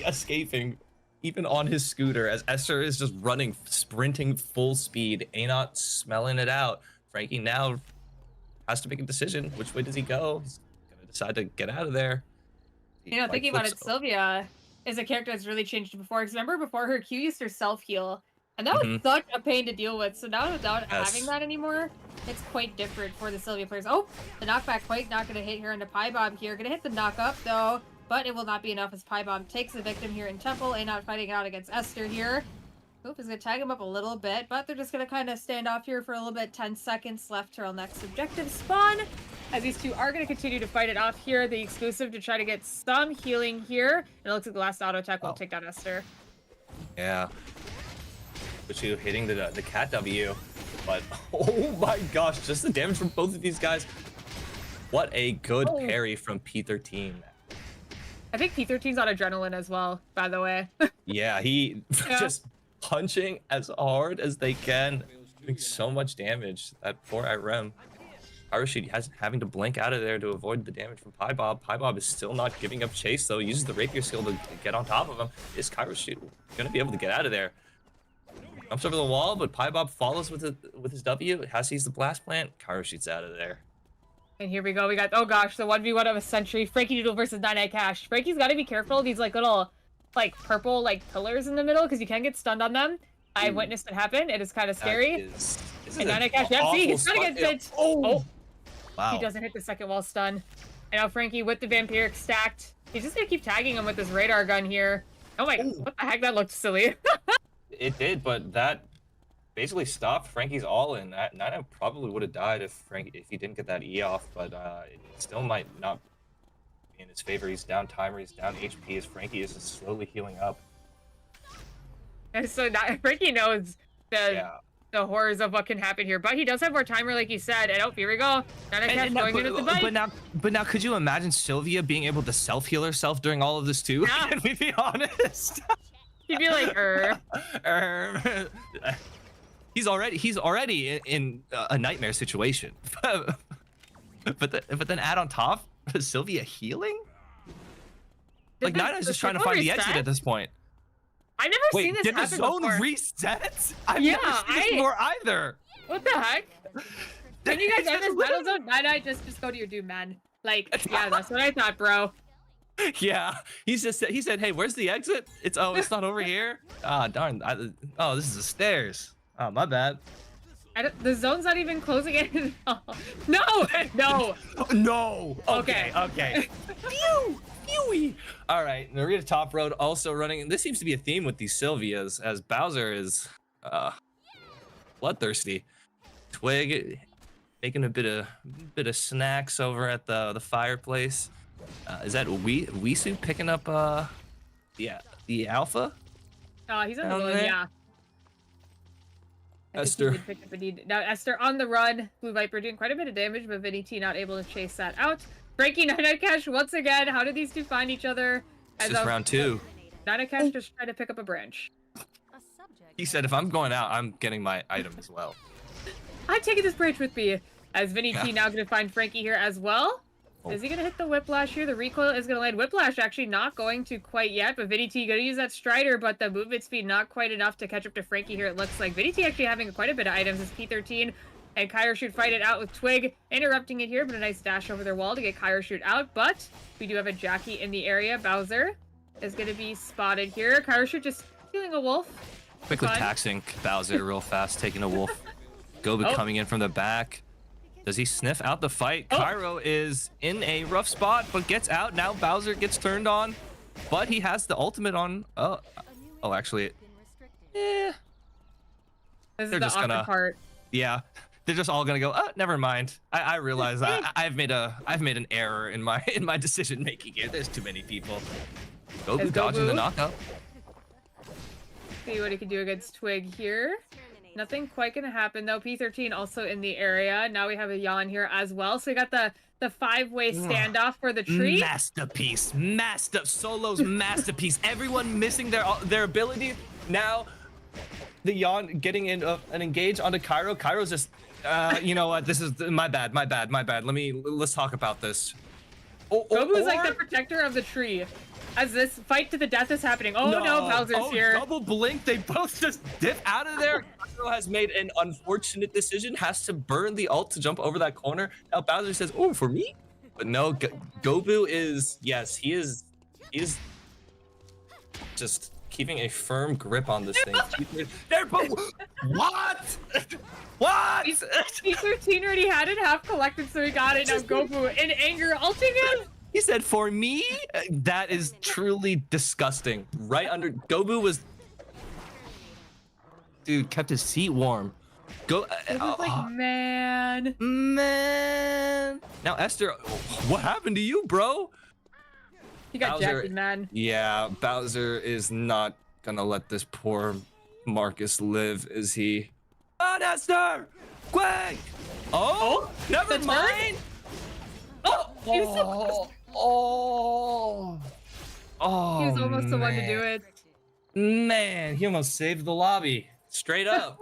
escaping, even on his scooter, as Esther is just running, sprinting full speed. Anot smelling it out. Frankie now has to make a decision. Which way does he go? He's gonna decide to get out of there. You know, thinking about it, Sylvia is a character that's really changed before. Because remember, before her Q used to self-heal. And that was such a pain to deal with. So now without having that anymore, it's quite different for the Sylvia players. Oh, the knockback quite not going to hit here into Bob here. Going to hit the knock up, though. But it will not be enough as Bob takes the victim here in Temple. And not fighting out against Esther here. Oop is going to tag him up a little bit. But they're just going to kind of stand off here for a little bit. 10 seconds left till next objective spawn. As these two are going to continue to fight it off here. The exclusive to try to get some healing here. And it looks like the last auto attack will take down Esther. Yeah. Fuchu hitting the cat W, but oh my gosh, just the damage from both of these guys. What a good parry from P13. I think P13's on adrenaline as well, by the way. Yeah, he just punching as hard as they can, doing so much damage. That poor Irem. Hiroshi has having to blink out of there to avoid the damage from Bob. Bob is still not giving up chase though. He uses the rapier skill to get on top of him. Is Hiroshi gonna be able to get out of there? Jumps over the wall, but Bob follows with his W. Has to use the blast plant. Hiroshi's out of there. And here we go. We got, oh gosh, the 1v1 of a century. Frankie Noodle versus Nine Cash. Frankie's got to be careful of these like little like purple like pillars in the middle because you can get stunned on them. I've witnessed it happen. It is kind of scary. And Nine Cash, yeah, see, he's gonna get hit. Oh, wow. He doesn't hit the second wall stun. And now Frankie with the vampiric stacked. He's just gonna keep tagging him with this radar gun here. Oh my, what the heck? That looked silly. It did, but that basically stopped Frankie's all-in. Nina probably would have died if he didn't get that E off, but it still might not be in his favor. He's down timer, he's down HP as Frankie is just slowly healing up. And so Frankie knows the horrors of what can happen here, but he does have more timer, like you said. And oh, here we go. Going into the bite. But now, could you imagine Sylvia being able to self-heal herself during all of this too? Yeah. Can we be honest? He'd be like, He's already in a nightmare situation. but then add on top Sylvia healing? Like Nina's just trying to find the exit at this point. I've never seen this happen before. Did the zone reset? I've never seen this before either. What the heck? When you guys end this battle zone, I just go to your doom, man. Like, yeah, that's what I thought, bro. Yeah, he said, "Hey, where's the exit? It's not over here. Ah, darn. Oh, this is the stairs. Oh, my bad. The zone's not even closing in. No, no. No. Okay. Okay. Phew. Phewy. All right, Narita Top Road also running. This seems to be a theme with these Sylvias, as Bowser is bloodthirsty. Twig making a bit of snacks over at the fireplace. Is that Wisu picking up the alpha? Oh, he's on the Down road, there? yeah. I think he Esther. did pick up a need. Now Esther on the run. Blue Viper doing quite a bit of damage, but Vinny T not able to chase that out. Breaking Nine Cash once again. How did these two find each other? It's just round 2. Nine Cash just tried to pick up a branch. He said, if I'm going out, I'm getting my item as well. I'm taking this branch with me. As Vinny T now going to find Frankie here as well. Oh. Is he going to hit the Whiplash here? The recoil is going to land. Whiplash actually not going to quite yet, but Vinny T going to use that Strider, but the movement speed not quite enough to catch up to Frankie here, it looks like. Vinny T actually having quite a bit of items as P13 and Kyro should fight it out with Twig, interrupting it here, but a nice dash over their wall to get Kyro shoot out, but we do have a Jackie in the area. Bowser is going to be spotted here. Kyro shoot just stealing a wolf. Quickly Fun. taxing Bowser real fast, taking a wolf. Gobu coming in from the back. Does he sniff out the fight? Kyro is in a rough spot, but gets out. Now Bowser gets turned on, but he has the ultimate on. Oh, actually, This is They're the just awkward gonna- part. yeah. They're just all gonna go. Never mind. I realize I've made an error in my decision making here. There's too many people. Gobu dodging the knockup. See what he can do against Twig here. Nothing quite gonna happen though. P13 also in the area. Now we have a yawn here as well. So we got the 5-way standoff for the tree. Masterpiece. Solo's masterpiece. Everyone missing their ability. Now the yawn getting in an engage onto Kyro. Kyro's just you know what? This is my bad. Let's talk about this. Gobu's like the protector of the tree. As this fight to the death is happening. Oh no, Bowser's here. Double blink. They both just dip out of there. Kyro has made an unfortunate decision. Has to burn the ult to jump over that corner. Now Bowser says, "Oh, for me?" But no, Gobu is, yes, he is just keeping a firm grip on this thing. They're both. What? What? P13 already had it half collected, so he got it. Now Gobu in anger ulting him. He said, "For me?" That is truly disgusting. Right under Gobu was, dude, kept his seat warm. Like, man. Now Esther, what happened to you, bro? He got Bowser, jacked, man. Yeah, Bowser is not gonna let this poor Marcus live, is he? On Esther! Quick! Oh, never the mind. He was almost the one to do it. Man, he almost saved the lobby. Straight up.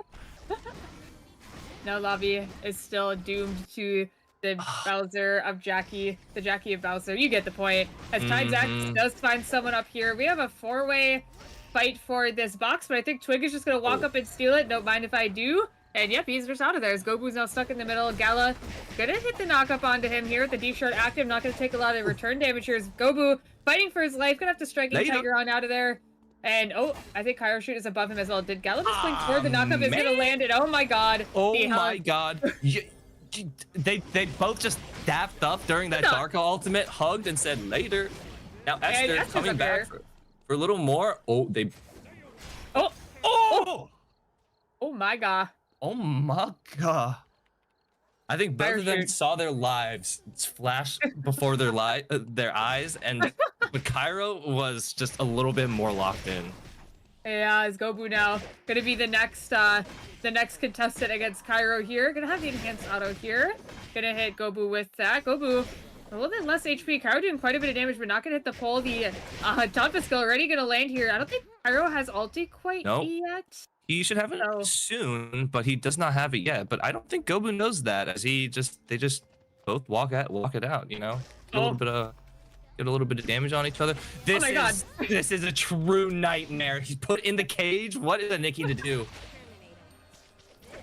Now Lobby is still doomed to the Bowser of Jackie, the Jackie of Bowser. You get the point. As Tides Axe does find someone up here, we have a 4-way fight for this box, but I think Twig is just gonna walk up and steal it. Don't mind if I do. And yep, he's just out of there. As Gobu's now stuck in the middle. Gala gonna hit the knockup onto him here with the deep shard active. Not gonna take a lot of return damage here. As Gobu fighting for his life. Gonna have to strike a Tiger on out of there. And I think Kyro Shoot is above him as well. Did Gala just blink forward? The knockup is gonna land it. Oh my god. Oh my god. They both just dapped up during that Darko ultimate, hugged and said later. Now Esther coming back for a little more. Oh my god. Oh my god. I think both of them saw their lives flash before their eyes, and but Kyro was just a little bit more locked in. Yeah, it's Gobu now. Gonna be the next contestant against Kyro here. Gonna have the enhanced auto here. Gonna hit Gobu with that. Gobu a little bit less HP. Kyro doing quite a bit of damage, but not gonna hit the pole. The Tonfa skill already gonna land here. I don't think Kyro has ulti quite yet. He should have it soon, but he does not have it yet. But I don't think Gobu knows that, as they just both walk it out, you know? Get a little bit of damage on each other. This is a true nightmare. He's put in the cage. What is a Nikki to do?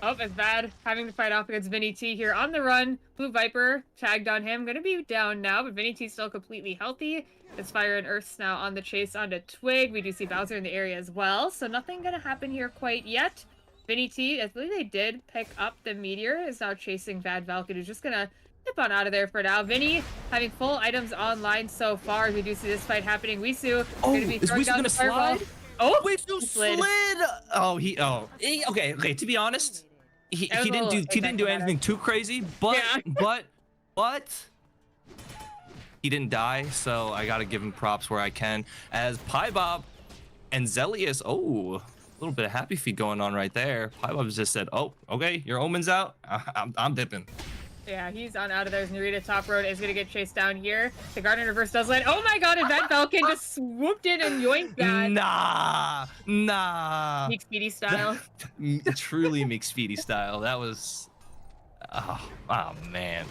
Oh, it's bad. Having to fight off against Vinny T here on the run. Blue Viper tagged on him. Gonna be down now, but Vinny T still completely healthy. It's Fire and Earth's now on the chase onto Twig. We do see Bowser in the area as well, so nothing gonna happen here quite yet. Vinny T, I believe they did pick up the Meteor, is now chasing Bad Valken, who's just gonna nip on out of there for now. Vinny having full items online so far. We do see this fight happening. Wisu gonna be Is throwing Weezy down gonna the slide? Fireball. Oh, Wisu slid. Okay. To be honest, he That was a didn't little do anything anticlimactic. too crazy, but Yeah. but he didn't die, so I gotta give him props where I can. As Bob and Zelius, a little bit of happy feet going on right there. Bob just said, "Oh, okay, your omen's out. I'm dipping." Yeah, he's on out of there. Narita top road is gonna get chased down here. The Garden Reverse does land. Oh my god, and Bad Falcon just swooped in and yoinked that. Nah. Meek Speedy style. Truly McSpeedy style. That was, oh man.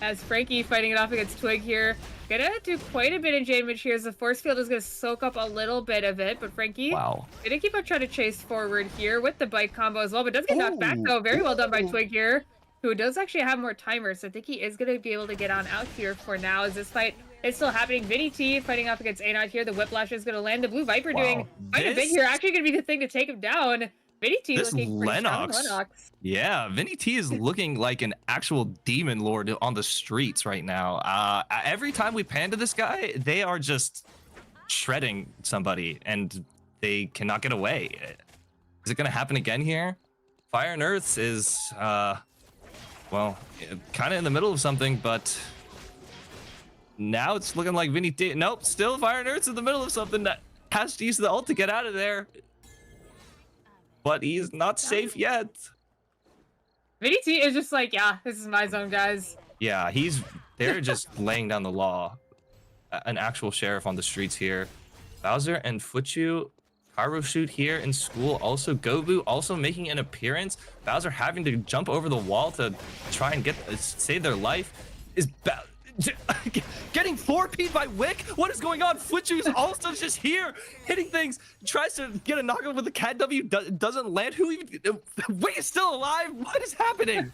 As Frankie fighting it off against Twig here. Gonna do quite a bit of damage here as the force field is gonna soak up a little bit of it, but Frankie Wow. gonna keep on trying to chase forward here with the bike combo as well, but does get knocked back though. Very well done by Twig here, who does actually have more timers, so I think he is gonna be able to get on out here for now as this fight is still happening. Vinny T fighting off against A-Not here. The Whiplash is gonna land. The Blue Viper doing quite a bit here. Actually gonna be the thing to take him down. Vinny T This looking pretty strong. Lennox. Yeah, Vinny T is looking like an actual demon lord on the streets right now. Every time we pan to this guy, they are just shredding somebody, and they cannot get away. Is it going to happen again here? Fire and Earth is, well, kind of in the middle of something, but now it's looking like Vinny T. Nope, still Fire and Earth's in the middle of something that has to use the ult to get out of there. But he's not safe yet. Vinny T is just like, yeah, this is my zone, guys. Yeah, they're just laying down the law. An actual sheriff on the streets here. Bowser and Fuchu, Pyro Shoot here in school. Also, Gobu also making an appearance. Bowser having to jump over the wall to try and save their life. Is getting 4P'd by Wick? What is going on? Fuchu's also just here, hitting things. Tries to get a knockoff with the Cat W, doesn't land. Who even? Wick is still alive? What is happening?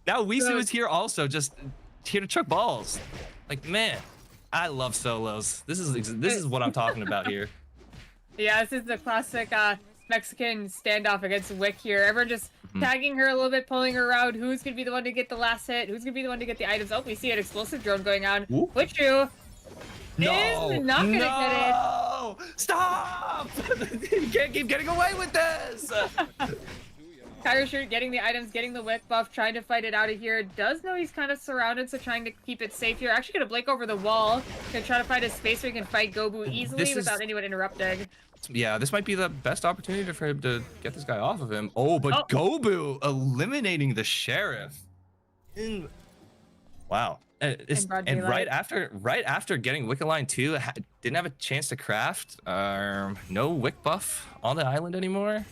Now Wisu is here also, just here to chuck balls. Like, man, I love solos. This is what I'm talking about here. Yeah, this is the classic Mexican standoff against Wick here. Everyone just tagging her a little bit, pulling her around. Who's gonna be the one to get the last hit? Who's gonna be the one to get the items? Oh, we see an explosive drone going on. Wichu is not gonna get it. Stop! You can't keep getting away with this. Kyro Shirt getting the items, getting the Wick buff, trying to fight it out of here. Does know he's kind of surrounded, so trying to keep it safe here. Actually gonna blink over the wall. Gonna try to find a space where he can fight Gobu easily without anyone interrupting. Yeah, this might be the best opportunity for him to get this guy off of him. Oh, but Gobu eliminating the sheriff. Wow. And right after getting Wiccaline 2, didn't have a chance to craft. No Wick buff on the island anymore.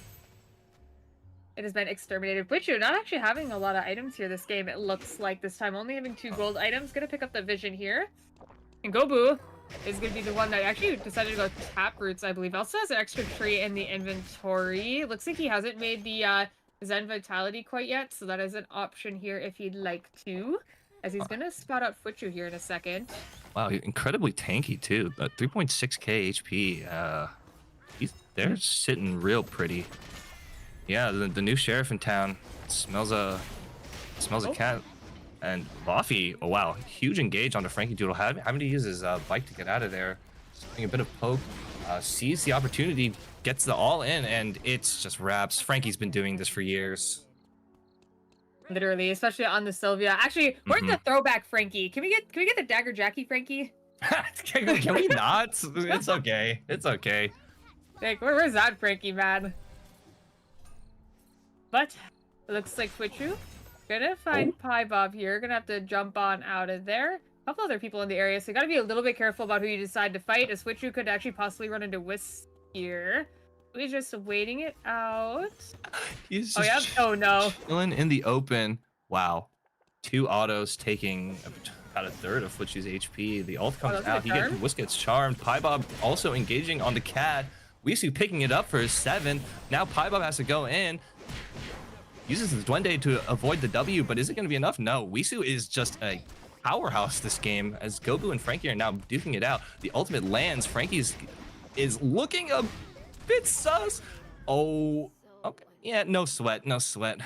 It has been exterminated. Wichu not actually having a lot of items here this game, it looks like this time. Only having 2 gold items. Gonna pick up the vision here. And Gobu is going to be the one that actually decided to go tap roots, I believe. Also has an extra tree in the inventory. Looks like he hasn't made the Zen Vitality quite yet, so that is an option here if he'd like to. As he's going to spot out Fuchu here in a second. Wow, incredibly tanky too. 3.6k HP. They're sitting real pretty. Yeah, the new sheriff in town smells a cat. And Buffy, oh wow, huge engage onto Frankie Doodle, having to use his bike to get out of there. Just doing a bit of poke, sees the opportunity, gets the all in, and it's just wraps. Frankie's been doing this for years. Literally, especially on the Sylvia. Actually, where's the throwback Frankie? Can we get the Dagger Jackie Frankie? Can we not? It's okay. It's okay. Like, where's that Frankie, man? But it looks like Fuchu gonna find Pie Bob here. Gonna have to jump on out of there. A couple other people in the area, so you gotta be a little bit careful about who you decide to fight, as Fuchu could actually possibly run into Whis here. He's just waiting it out. He's just chilling in the open. Wow. 2 autos taking about a third of Fuchu's HP. The ult comes out. Whis gets charmed. Pie Bob also engaging on the cat. Wisu picking it up for his 7. Now Pie Bob has to go in. uses his Duende to avoid the W, but is it going to be enough? No. Wisu is just a powerhouse this game as Gobu and Frankie are now duking it out. The ultimate lands. Frankie's is looking a bit sus. Oh, okay. Yeah, no sweat. No sweat.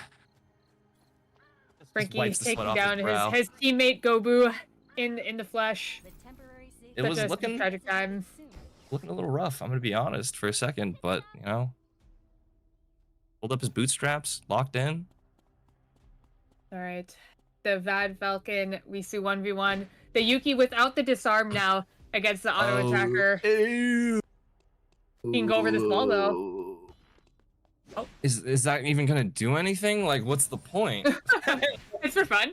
Just Frankie wipes the sweat taking off his down brow. his teammate Gobu in the flesh. It Such was a tragic time. looking a little rough. I'm going to be honest for a second, but, you know, pulled up his bootstraps, locked in. All right. The Vad Falcon, Wisu 1v1. The Yuki without the disarm now against the auto attacker. Ew. He can go over this wall though. Oh. Is that even gonna do anything? Like, what's the point? It's for fun.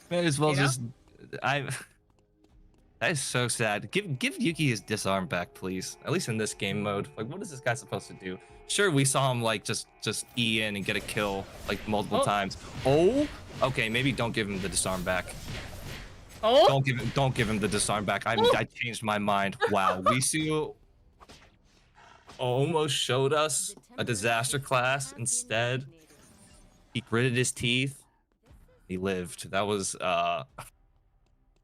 May as well You know? just. I. That is so sad. Give Yuki his disarm back, please. At least in this game mode. Like, what is this guy supposed to do? Sure, we saw him like just E in and get a kill like multiple times. Oh, okay. Maybe don't give him the disarm back. Oh, Don't give him the disarm back. I changed my mind. Wow, Wisu almost showed us a disaster class. Instead, he gritted his teeth. He lived. That was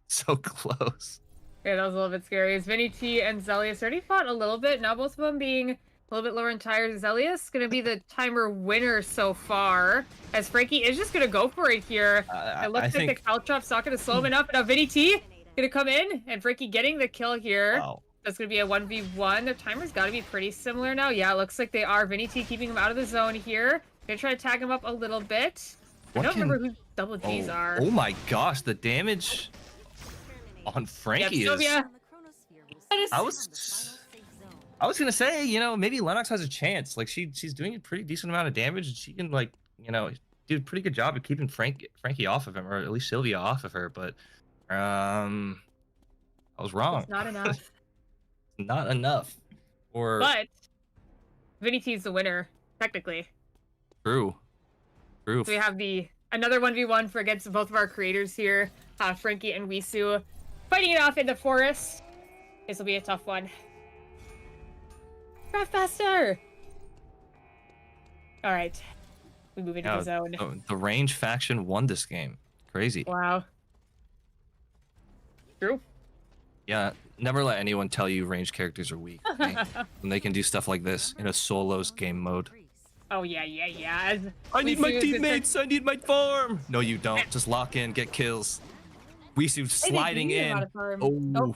so close. yeah, that was a little bit scary. As Vinny T and Zelius already fought a little bit. Now both of them being a little bit lower in tires. Zelius gonna be the timer winner so far. As Frankie is just gonna go for it here. It looks like the Caltrop's not gonna slow him enough. Now Vinny T gonna come in and Frankie getting the kill here. Wow. That's gonna be a 1v1. Their timer's gotta be pretty similar now. Yeah, it looks like they are. Vinny T keeping him out of the zone here. Gonna try to tag him up a little bit. I don't remember who double G's are. Oh my gosh, the damage on Frankie is. Sylvia. I was gonna say, you know, maybe Lennox has a chance. Like she's doing a pretty decent amount of damage, and she can like, you know, do a pretty good job of keeping Frankie off of him, or at least Sylvia off of her. But I was wrong. It's not enough. Not enough. Or But Vinny T's the winner, technically. True. So we have another 1v1 for against both of our creators here, Frankie and Wisu, fighting it off in the forest. This will be a tough one. Craft faster! All right, we move into the zone. The range faction won this game. Crazy. Wow. True. Yeah, never let anyone tell you ranged characters are weak. Okay? When they can do stuff like this in a solos game mode. Oh yeah. I need my teammates. I need my farm. No, you don't. Just lock in, get kills. Wisu sliding in. Oh,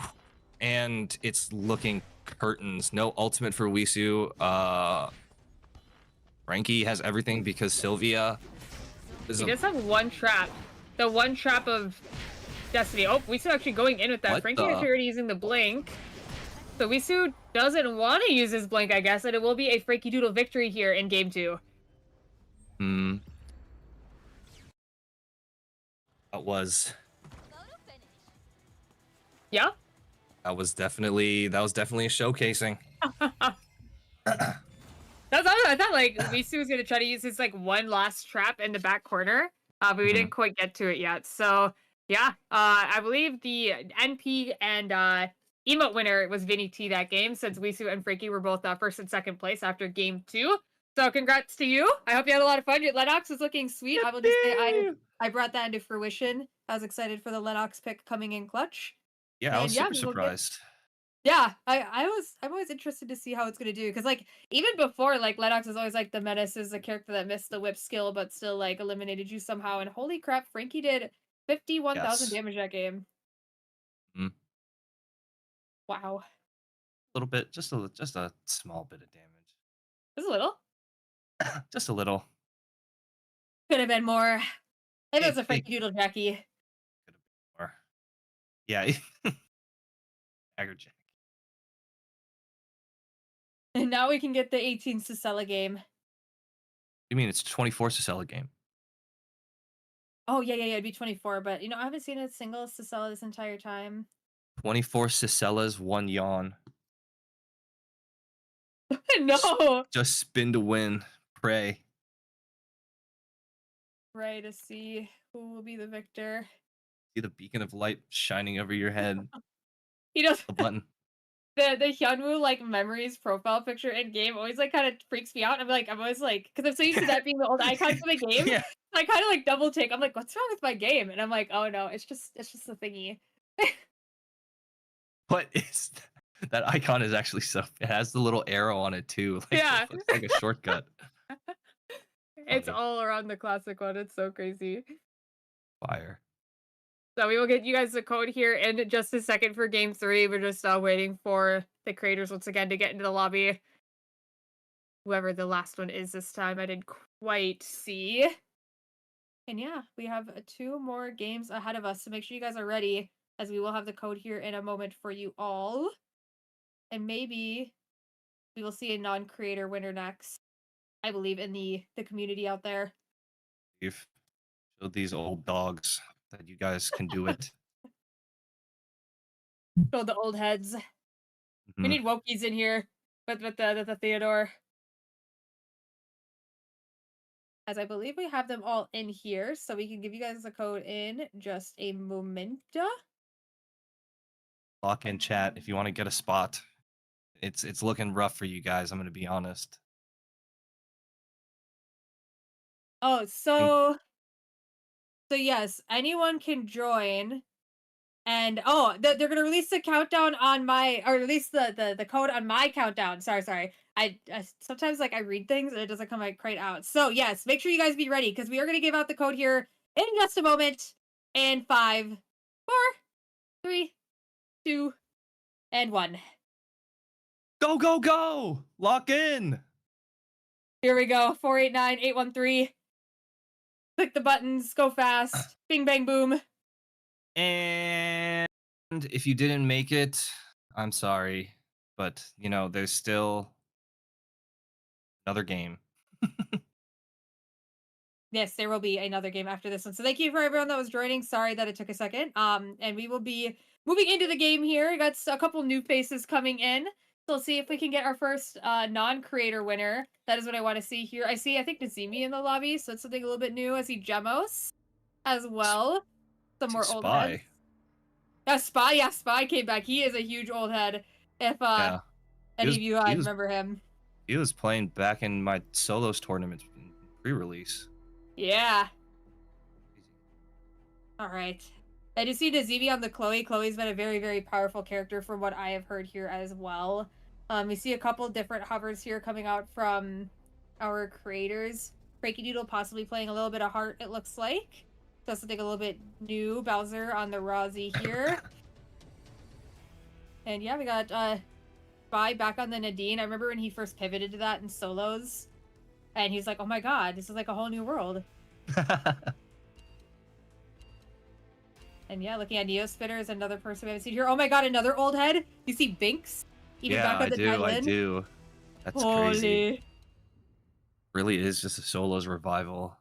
and it's looking curtains. No ultimate for Wisu. Frankie has everything because Sylvia. He does have one trap. The one trap of Destiny. Oh, Wisu actually going in with that. What Frankie actually already using the blink. So Wisu doesn't want to use his blink, I guess, and it will be a Frankie Doodle victory here in game 2. That was. Yeah. That was definitely a showcasing. I thought like Wisu was gonna try to use his like one last trap in the back corner, but we didn't quite get to it yet. So yeah, I believe the NP and emote winner was Vinny T that game, since Wisu and Frankie were both first and second place after game 2. So congrats to you. I hope you had a lot of fun. Your Lennox was looking sweet. I will just say I brought that into fruition. I was excited for the Lennox pick coming in clutch. Yeah, I was super surprised. Yeah, I'm always interested to see how it's gonna do, because like even before, like Lennox is always like the menace is a character that missed the whip skill but still like eliminated you somehow, and holy crap, Frankie did 51,000 damage that game. Wow. A little bit, just a small bit of damage. Just a little. Just a little. Could have been more. Maybe it was a Frankie Doodle Jackie. Could have been more. Yeah. Aggro Jack. And now we can get the 18 Cicella game. You mean it's 24 Cicella game? Oh yeah, it'd be 24, but you know I haven't seen a single Cicella this entire time. 24 Cicellas, 1 yawn. No. Just spin to win. Pray. Pray to see who will be the victor. See the beacon of light shining over your head. He does. The button. the Hyunwoo like memories profile picture in game always like kind of freaks me out. I'm always like, because I'm so used to that being the old icon for the game. Yeah. I kind of like double take. I'm like, what's wrong with my game? And I'm like, oh no, it's just the thingy. What is that icon is actually so it has the little arrow on it too. Like it Yeah, looks like a shortcut. it's Funny. all around the classic one. It's so crazy. Fire. So we will get you guys the code here in just a second for game three. We're just waiting for the creators once again to get into the lobby. Whoever the last one is this time, I didn't quite see. And yeah, we have two more games ahead of us, so make sure you guys are ready, as we will have the code here in a moment for you all. And maybe we will see a non-creator winner next. I believe in the community out there. You've showed these old dogs that you guys can do it. Show the old heads. We Mhm. need Wokies in here with the Theodore. As I believe we have them all in here, so we can give you guys the code in just a moment. Lock in chat if you want to get a spot. It's looking rough for you guys. I'm gonna be honest. Oh, Think so yes, anyone can join. And oh, they're gonna release the countdown on my, or release the code on my countdown. Sorry. I sometimes like I read things and it doesn't come like quite out. So yes, make sure you guys be ready because we are gonna give out the code here in just a moment. And 5, 4, 3, 2, and 1. go go go! Lock in. Here we go. 489813. Click the buttons. Go fast. Bing bang boom. And if you didn't make it, I'm sorry, but you know, there's still another game. Yes, there will be another game after this one. So thank you for everyone that was joining. Sorry that it took a second. And we will be moving into the game here. We got a couple new faces coming in. So let's see if we can get our first non-creator winner. That is what I want to see here. I think Nazimi in the lobby, so it's something a little bit new. I see Gemos as well. Some See more old heads. Spy. Yeah, Spy came back. He is a huge old head. If Yeah. any of you He was remember him. he was playing back in my solos tournament in pre-release. Yeah. All right. I do see Nazimi on the Chloe. Chloe's been a very, very powerful character from what I have heard here as well. We see a couple different hovers here coming out from our creators. Frankie Doodle possibly playing a little bit of Heart, it looks like. So something a little bit new. Bowser on the Rozzy here. And yeah, we got Spy back on the Nadine. I remember when he first pivoted to that in solos. And he's like, oh my god, this is like a whole new world. And yeah, looking at Neospitter is another person we haven't seen here. Oh my god, another old head. You see Binks eating Yeah, back on the I island. do. That's Holy. crazy. Really is just a solos revival.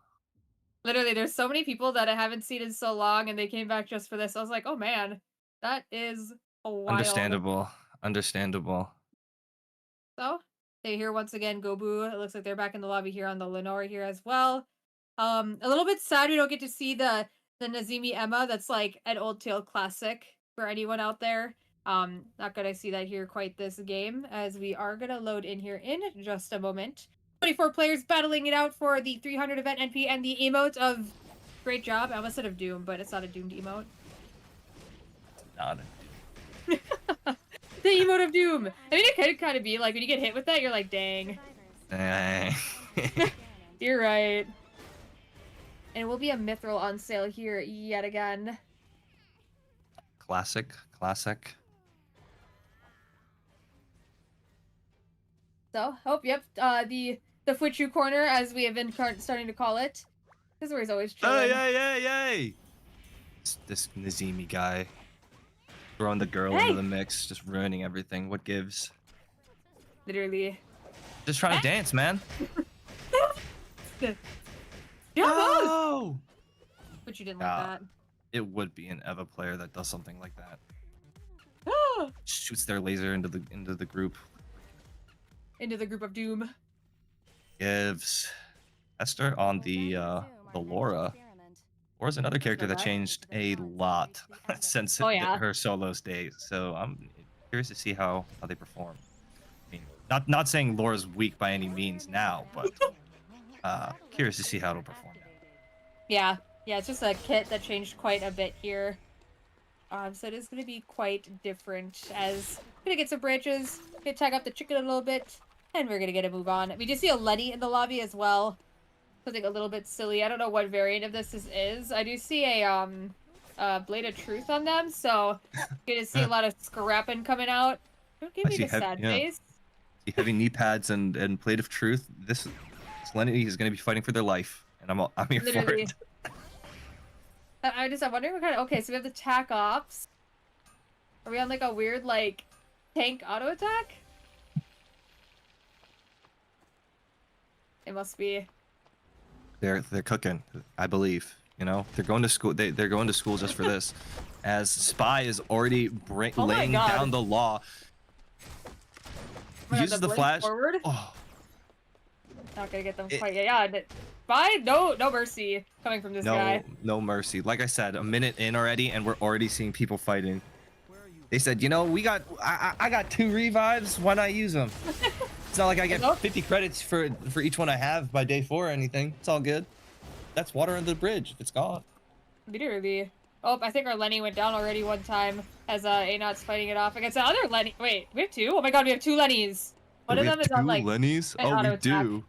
Literally, there's so many people that I haven't seen in so long, and they came back just for this. I was like, oh man, that is wild. Understandable. So, they here once again, Gobu. It looks like they're back in the lobby here on the Lenore here as well. A little bit sad we don't get to see the Nazimi Emma. That's like an old tail classic for anyone out there. Not gonna see that here quite this game, as we are gonna load in here in just a moment. 24 players battling it out for the 300 event NP and the emote of great job. I almost said of Doom, but it's not a doomed emote. Not The emote of Doom. I mean, it could kind of be like when you get hit with that, you're like, dang. You're right. And it will be a mithril on sale here yet again. Classic. So, yep, the Fuichu corner, as we have been starting to call it. This is where he's always chilling. Yay! This Nazimi guy. Throwing the girl into the mix, just ruining everything. What gives? Literally. Just trying to dance, man. No! But you didn't like that. It would be an Eva player that does something like that. Oh! Shoots their laser into the group. Into the group of doom. Gives Esther on the Laura. Laura's another character that changed a lot since her solos days. So Curious to see how they perform. I mean, not saying Laura's weak by any means now, but curious to see how it'll perform now. Yeah, yeah, it's just a kit that changed quite a bit here. So it is going to be quite different as we're going to get some branches, gonna tag up the chicken a little bit, and we're going to get a move on. We do see a Lenny in the lobby as well. Something a little bit silly. I don't know what variant of this is. I do see a Blade of Truth on them, so you're going to see a lot of scrapping coming out. Don't give me the sad face. See heavy knee pads and Blade of Truth. This Lenny is going to be fighting for their life, and I'm here for it. I'm wondering what kind of... Okay, so we have the tac ops. Are we on like a weird like tank auto attack? It must be. They're cooking, I believe. You know, they're going to school. They're going to school just for this. As Spy is already laying down the law. Uses the flash. Forward. Oh. Not gonna get them quite yet. Yeah. Spy, no mercy coming from this guy. No mercy. Like I said, a minute in already, and we're already seeing people fighting. They said, you know, I got 2 revives. Why not use them? It's not like I get 50 credits for each one I have by day 4 or anything. It's all good. That's water under the bridge. It's gone. Literally. Oh, I think our Lenny went down already one time as A-Naught's fighting it off against the other Lenny. Wait, we have 2? Oh my god, we have 2 Lennys. One of them is on like Lennys? Oh, we do.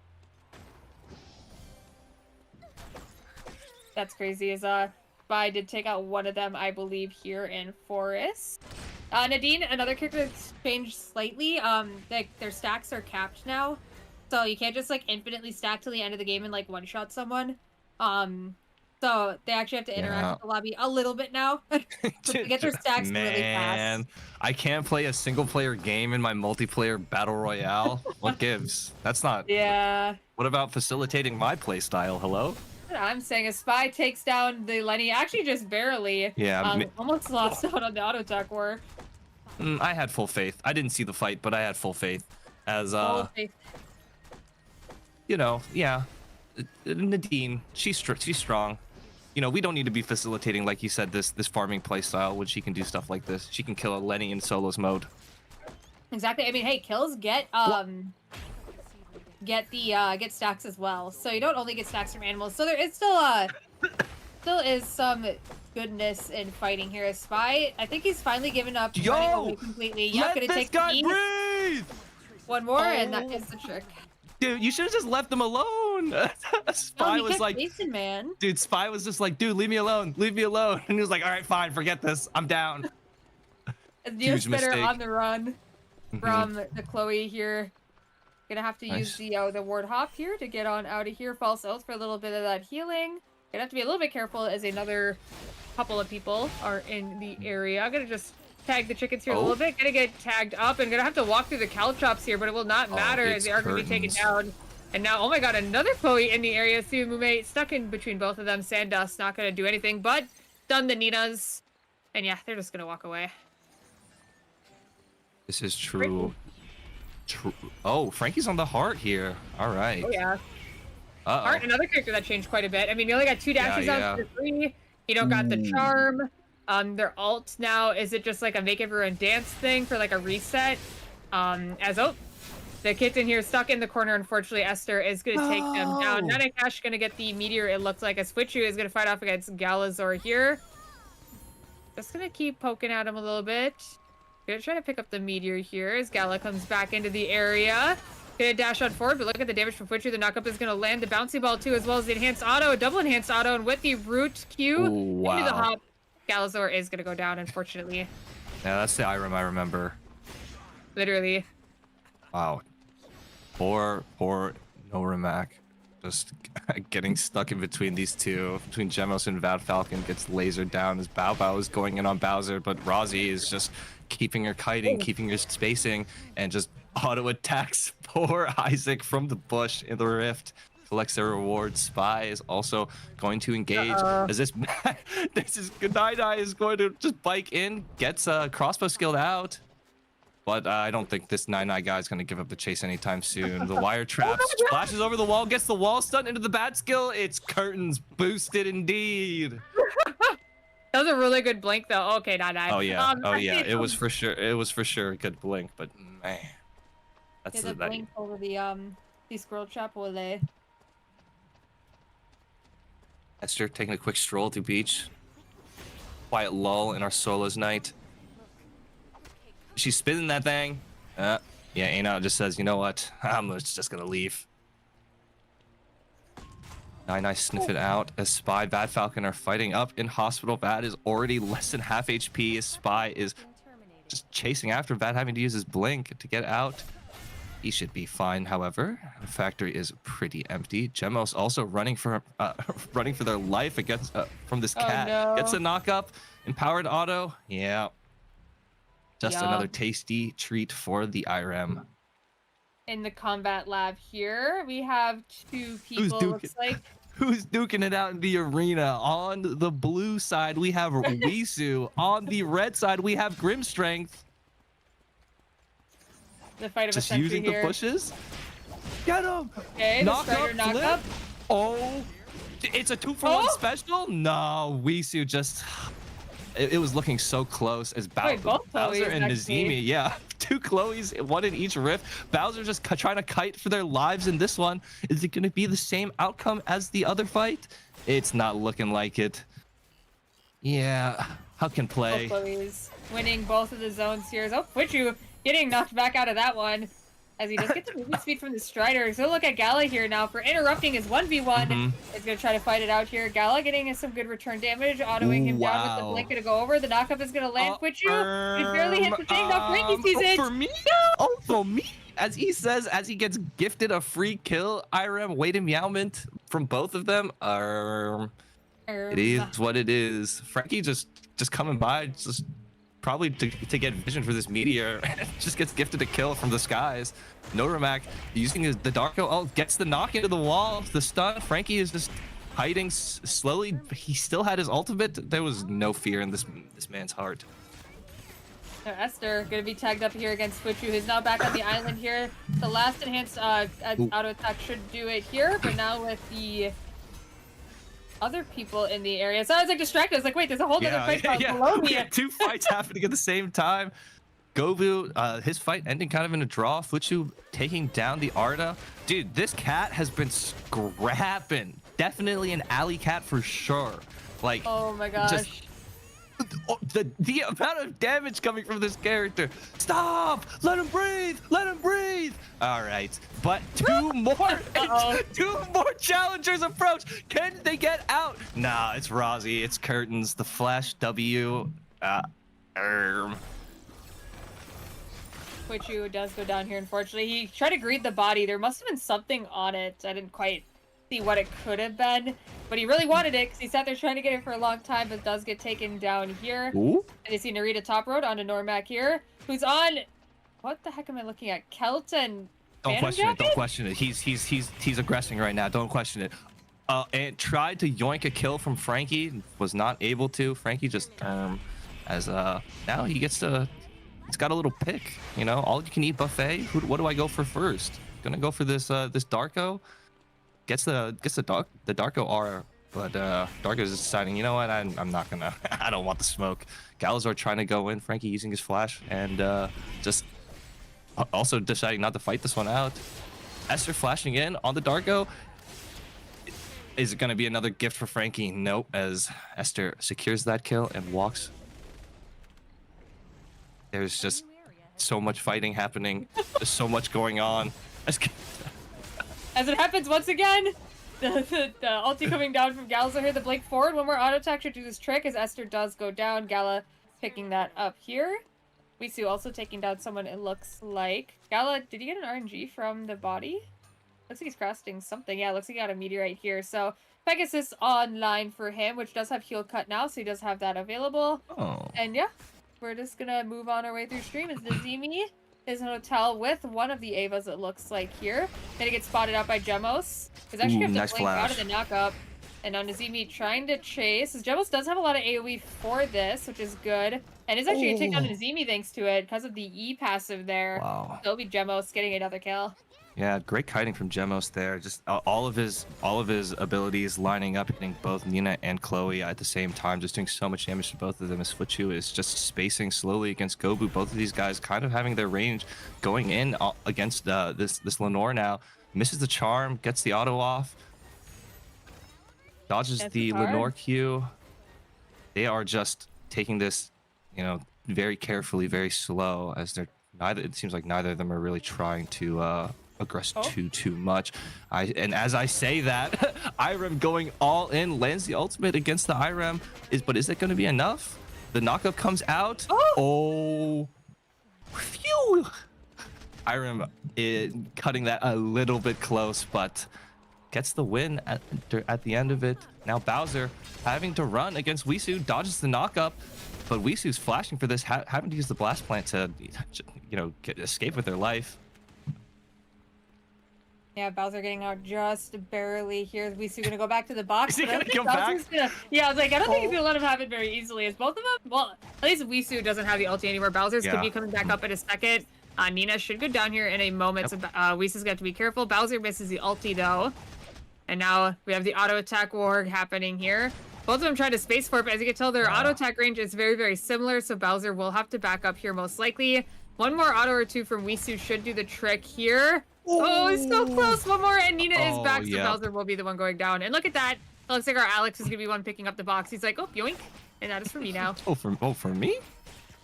That's crazy. As Spy did take out one of them, I believe, here in Forest. Nadine, another character that's changed slightly. Their stacks are capped now, so you can't just like infinitely stack till the end of the game and like one-shot someone. So they actually have to interact with the lobby a little bit now to get their stacks really fast. I can't play a single-player game in my multiplayer battle royale. What gives? That's not. Yeah. What about facilitating my playstyle? Hello. I'm saying a Spy takes down the Lenny, actually just barely. Yeah. Almost lost out on the auto attack war. I had full faith. I didn't see the fight, but I had full faith. As you know, yeah. Nadine, she's strong. You know, we don't need to be facilitating, like you said, this farming playstyle when she can do stuff like this. She can kill a Lenny in solos mode. Exactly. I mean, hey, kills get stacks as well. So you don't only get stacks from animals. So there is still is some goodness in fighting here. A Spy, I think he's finally given up running away completely. Yeah, gonna take the breathe. One more, and that is the trick. Dude, you should have just left him alone. Spy was like, racing, man. Dude, Spy was just like, dude, leave me alone, leave me alone. And he was like, all right, fine, forget this, I'm down. Huge mistake. On the run from the Chloe here. Gonna have to use the ward hop here to get on out of here. False oath for a little bit of that healing. Gonna have to be a little bit careful as another couple of people are in the area. I'm gonna just tag the chickens here a little bit. Gonna get tagged up and gonna have to walk through the caltrops here, but it will not matter as they are gonna be taken down. And now, oh my god, another Chloe in the area. Mume stuck in between both of them. Sandust not gonna do anything, but done the Ninas. And yeah, they're just gonna walk away. This is true. Oh, Frankie's on the heart here. All right. Oh yeah. Heart, another character that changed quite a bit. I mean, you only got 2 dashes out for 3. You don't got the charm. Their ult now, is it just like a make everyone dance thing for like a reset? The kitten here stuck in the corner. Unfortunately, Esther is going to take them down. Nanakash going to get the meteor, it looks like, as Fuichu is going to fight off against Galazor here. Just going to keep poking at him a little bit. Gonna try to pick up the meteor here as Gala comes back into the area. Gonna dash on forward, but look at the damage from Fuichu. The knockup is gonna land the bouncy ball too, as well as the enhanced auto, a double enhanced auto, and with the root Q into the hop, Galazor is gonna go down, unfortunately. Yeah, that's the Irem I remember. Literally. Wow. Poor Norimak. Just getting stuck in between these two. Between Gemos and Vad Falcon gets lasered down as Bao Bao is going in on Bowser, but Rozzy is just keeping her kiting, keeping her spacing, and just auto attacks poor Isaac from the bush in the rift. Collects their reward. Spy is also going to engage. As this Nine is going to just bike in, gets a crossbow skilled out. But I don't think this 9-9 guy is going to give up the chase anytime soon. The wire trap splashes over the wall, gets the wall stun into the bat skill. It's curtains boosted indeed. That was a really good blink, though. Okay, not died. Oh yeah, oh yeah. Actually, It was for sure. It was for sure a good blink, but man, yeah, that's the that. blink over the squirrel trap will lay. Esther taking a quick stroll through beach. Quiet lull in our solos night. She's spinning that thing. Yeah, Ana just says, you know what? I'm just gonna leave. Nice sniff it out as Spy, Bad Falcon are fighting up in hospital. Bad is already less than half HP as Spy is just chasing after Bad, having to use his blink to get out. He should be fine, however. The factory is pretty empty. Gemos also running for running for their life against from this cat. No. Gets a knock up. Empowered auto. Yeah. Just another tasty treat for the IRM. In the combat lab here, we have two people, looks like. Who's duking it out in the arena? On the blue side, we have Wisu. On the red side, we have Grim Strength. The fight of just a using here. The pushes. Get him! Okay, knock up. Oh, it's a 2-for-1 special? No, Wisu just... It was looking so close as Bowser and Nazimi. Yeah, 2 Chloes, 1 in each rift. Bowser just trying to kite for their lives in this one. Is it going to be the same outcome as the other fight? It's not looking like it. Yeah, how can play? Chloe's winning both of the zones here. Oh, Fuchu getting knocked back out of that one. As he does get the movement speed from the Strider. So look at Gala here now for interrupting his 1v1. Is going to try to fight it out here. Gala getting some good return damage, autoing him down with the blink to go over. The knockup is going to land. Fuchu, he barely hit the thing. Now Frankie sees it. For me? Oh, for me? As he says, as he gets gifted a free kill, IRM, Wade and Meowment from both of them. It is what it is. Frankie just coming by, just probably to get vision for this meteor. Just gets gifted a kill from the skies. Noramak using the Darko ult gets the knock into the wall. The stun. Frankie is just hiding slowly. He still had his ultimate. There was no fear in this man's heart. Esther gonna be tagged up here against Fuchu, who's now back on the island here. The last enhanced auto attack should do it here, but now with the other people in the area. So I was like distracted. I was like, wait, there's a whole other fight below me. 2 fights happening at the same time. Gobu, his fight ending kind of in a draw. Fuchu taking down the Arda. Dude, this cat has been scrapping. Definitely an alley cat for sure. Like, oh my gosh. Just, the amount of damage coming from this character. Stop! Let him breathe! Let him breathe! All right, but two more challengers approach. Can they get out? Nah, it's Rozzy. It's Curtains. The Flash W. Fuchu does go down here, unfortunately. He tried to greet the body. There must have been something on it. I didn't quite see what it could have been, but he really wanted it because he sat there trying to get it for a long time, but does get taken down here. Ooh. And you see Narita top road onto Normac here, who's on, what the heck am I looking at? Kelton. Don't question it. Don't question it. He's aggressing right now. Don't question it. And tried to yoink a kill from Frankie, was not able to. Frankie just as now he gets to. It's got a little pick, you know, all you can eat buffet. What do I go for first? Gonna go for this this Darko. Gets the Darko R, but Darko's just deciding, you know what, I'm not gonna. I don't want the smoke. Galazar trying to go in. Frankie using his flash and just also deciding not to fight this one out. Esther flashing in on the Darko. Is it gonna be another gift for Frankie? Nope. As Esther secures that kill and walks. There's just so much fighting happening. There's so much going on. As it happens once again, the ulti coming down from Galazar here. The blink forward. One more auto attack should do this trick as Esther does go down. Gala picking that up here. Wisu also taking down someone, it looks like. Gala, did he get an RNG from the body? Looks like he's crafting something. Yeah, looks like he got a meteorite here. So Pegasus online for him, which does have heal cut now, so he does have that available. Oh. And yeah, we're just gonna move on our way through stream. As Nazimi is in a hotel with one of the Avas, it looks like here. Gonna get spotted out by Gemos. He's actually gonna have to blink out of the knockup. And now Nazimi trying to chase. As Gemos does have a lot of AoE for this, which is good. And is actually gonna take down Nazimi thanks to it because of the E passive there. Wow. So it'll be Gemos getting another kill. Yeah, great kiting from Gemos there. Just all of his abilities lining up, hitting both Nina and Chloe at the same time, just doing so much damage to both of them. As Fwichu is just spacing slowly against Gobu. Both of these guys kind of having their range going in against this Lenore now. Misses the charm, gets the auto off, dodges That's the hard. Lenore Q. They are just taking this, very carefully, very slow, as they're neither. It seems like neither of them are really trying to aggress Oh. too much. And as I say that, Irem going all in, lands the ultimate against the Irem. But is it going to be enough? The knockup comes out. Oh, phew! Irem cutting that a little bit close, but gets the win at the end of it. Now Bowser having to run against Wisu, dodges the knockup, but Wisu's flashing for this, having to use the blast plant to, escape with their life. Yeah, Bowser getting out just barely here. Wisu gonna go back to the box. Is he but I gonna think come back? Bowser's Yeah, I was like, I don't think he's gonna let him have it very easily. As both of them, well, at least Wisu doesn't have the ulti anymore. Bowser's could Yeah. be coming back up in a second. Nina should go down here in a moment. Yep. So Wisu's got to be careful. Bowser misses the ulti though. And now we have the auto attack war happening here. Both of them try to space for it, but as you can tell, their auto attack range is very, very similar. So Bowser will have to back up here most likely. One more auto or two from Wisu should do the trick here. Oh, it's so close. One more, and Nina is back, so yeah. Bowser will be the one going down. And look at that. It looks like our Alex is going to be one picking up the box. He's like, oh, yoink. And that is for me now. Oh, for me?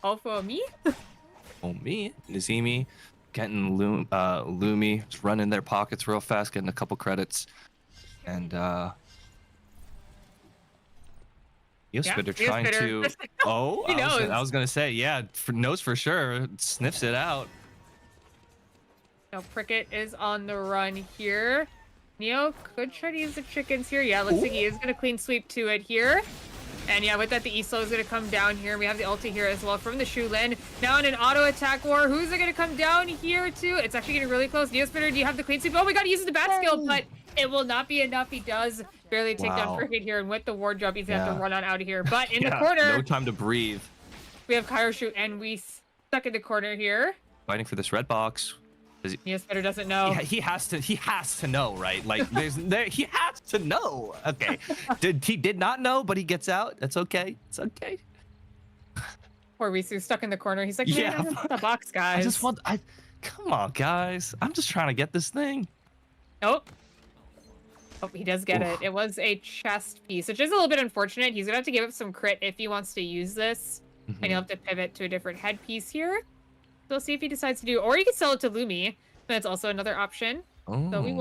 All for me? Oh, me. Nazimi getting Lumi, just running their pockets real fast, getting a couple credits. And Spitter trying Spitter. to. Oh, He knows. I was gonna say, yeah, knows for sure, sniffs it out. Now, Prickett is on the run here. Neo could try to use the chickens here. Yeah, looks like he is going to clean sweep to it here. And yeah, with that, the ESO is going to come down here. We have the ulti here as well from the Shulin. Now in an auto attack war, who's it going to come down here to? It's actually getting really close. Neospitter, do you have the clean sweep? Oh my god, he uses the bat skill, but it will not be enough. He does barely take down Prickett here, and with the ward jump, he's going to have to run on out of here. But in the corner, no time to breathe. we have Kairoshoot, and we stuck in the corner here. Fighting for this red box. Neospitter doesn't know. Yeah, he has to know, right? Like he has to know. Okay. He did not know, but he gets out. That's okay. It's okay. Poor Risu stuck in the corner. He's like, yeah, the box, guys. Come on, guys. I'm just trying to get this thing. Oh, he does get it. It was a chest piece, which is a little bit unfortunate. He's gonna have to give up some crit if he wants to use this, and he'll have to pivot to a different headpiece here. So we'll see if he decides to do, or he could sell it to Lumi. That's also another option. Oh. So we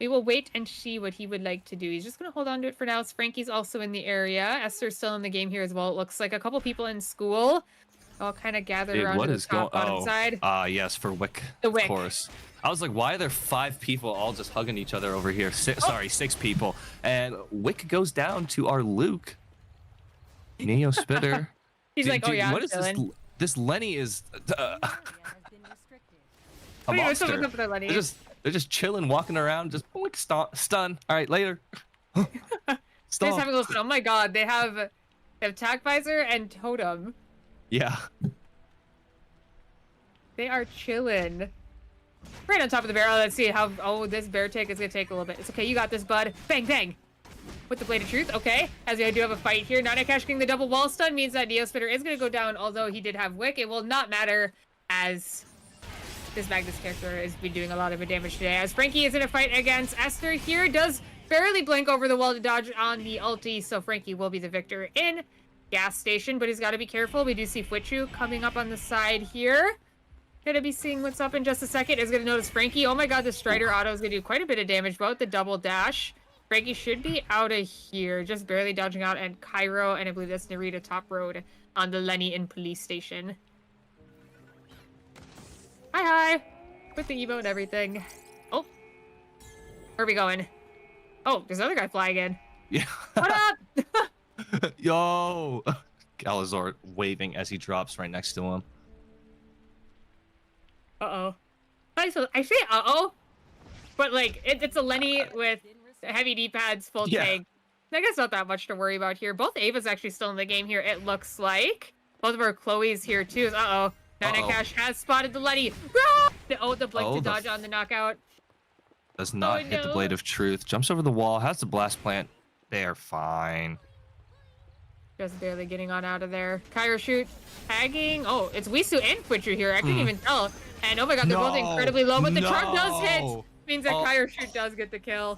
will wait and see what he would like to do. He's just gonna hold on to it for now. So Frankie's also in the area. Esther's still in the game here as well. It looks like a couple people in school all kind of gathered around the top bottom side. Yes, for Wick. The Wick. Of course. I was like, why are there 5 people all just hugging each other over here? Sorry, 6 people. And Wick goes down to our Luke. Neo Spitter. He's like, oh yeah, what is this? This Lenny is a monster. They're just chilling, walking around, just boink, stun. All right, later. They're just having a little fun. Oh my god, they have Tac Visor and Totem. Yeah. They are chilling. Right on top of the barrel. Let's see how. Oh, this bear take is gonna take a little bit. It's okay. You got this, bud. Bang, bang. With the Blade of Truth, okay. As we do have a fight here. Nana Cash getting the double wall stun means that Neospitter is going to go down, although he did have Wick. It will not matter as this Magnus character is be doing a lot of damage today. As Frankie is in a fight against Esther here, does barely blink over the wall to dodge on the ulti, so Frankie will be the victor in gas station, but he's got to be careful. We do see Fwichu coming up on the side here. Gonna be seeing what's up in just a second. Is gonna notice Frankie. Oh my god, the Strider auto is gonna do quite a bit of damage, but with the double dash. Frankie should be out of here, just barely dodging out, and Cairo, and I believe that's Narita top road on the Lenny and police station. Hi. With the Evo and everything. Oh. Where are we going? Oh, there's another guy flying in. Yeah. What up? Yo. Galazor waving as he drops right next to him. Uh-oh. I say uh-oh, but like, it's a Lenny with heavy D-pads, full tank. I guess not that much to worry about here. Both Ava's actually still in the game here, it looks like. Both of our Chloe's here too. Uh-oh. Nana Cash has spotted the Lenny. Ah! The blink Oh, to dodge on the knockout. does Oh not hit the no. blade of truth. Jumps over the wall. Has the blast plant. They're fine. Just barely getting on out of there. Kyro shoot, tagging. Oh, it's Wisu and Twitcher here. I couldn't Hmm. even tell. And oh my god, they're both No. incredibly low, but the charm does hit. No. Means that Oh, Kyro shoot does get the kill.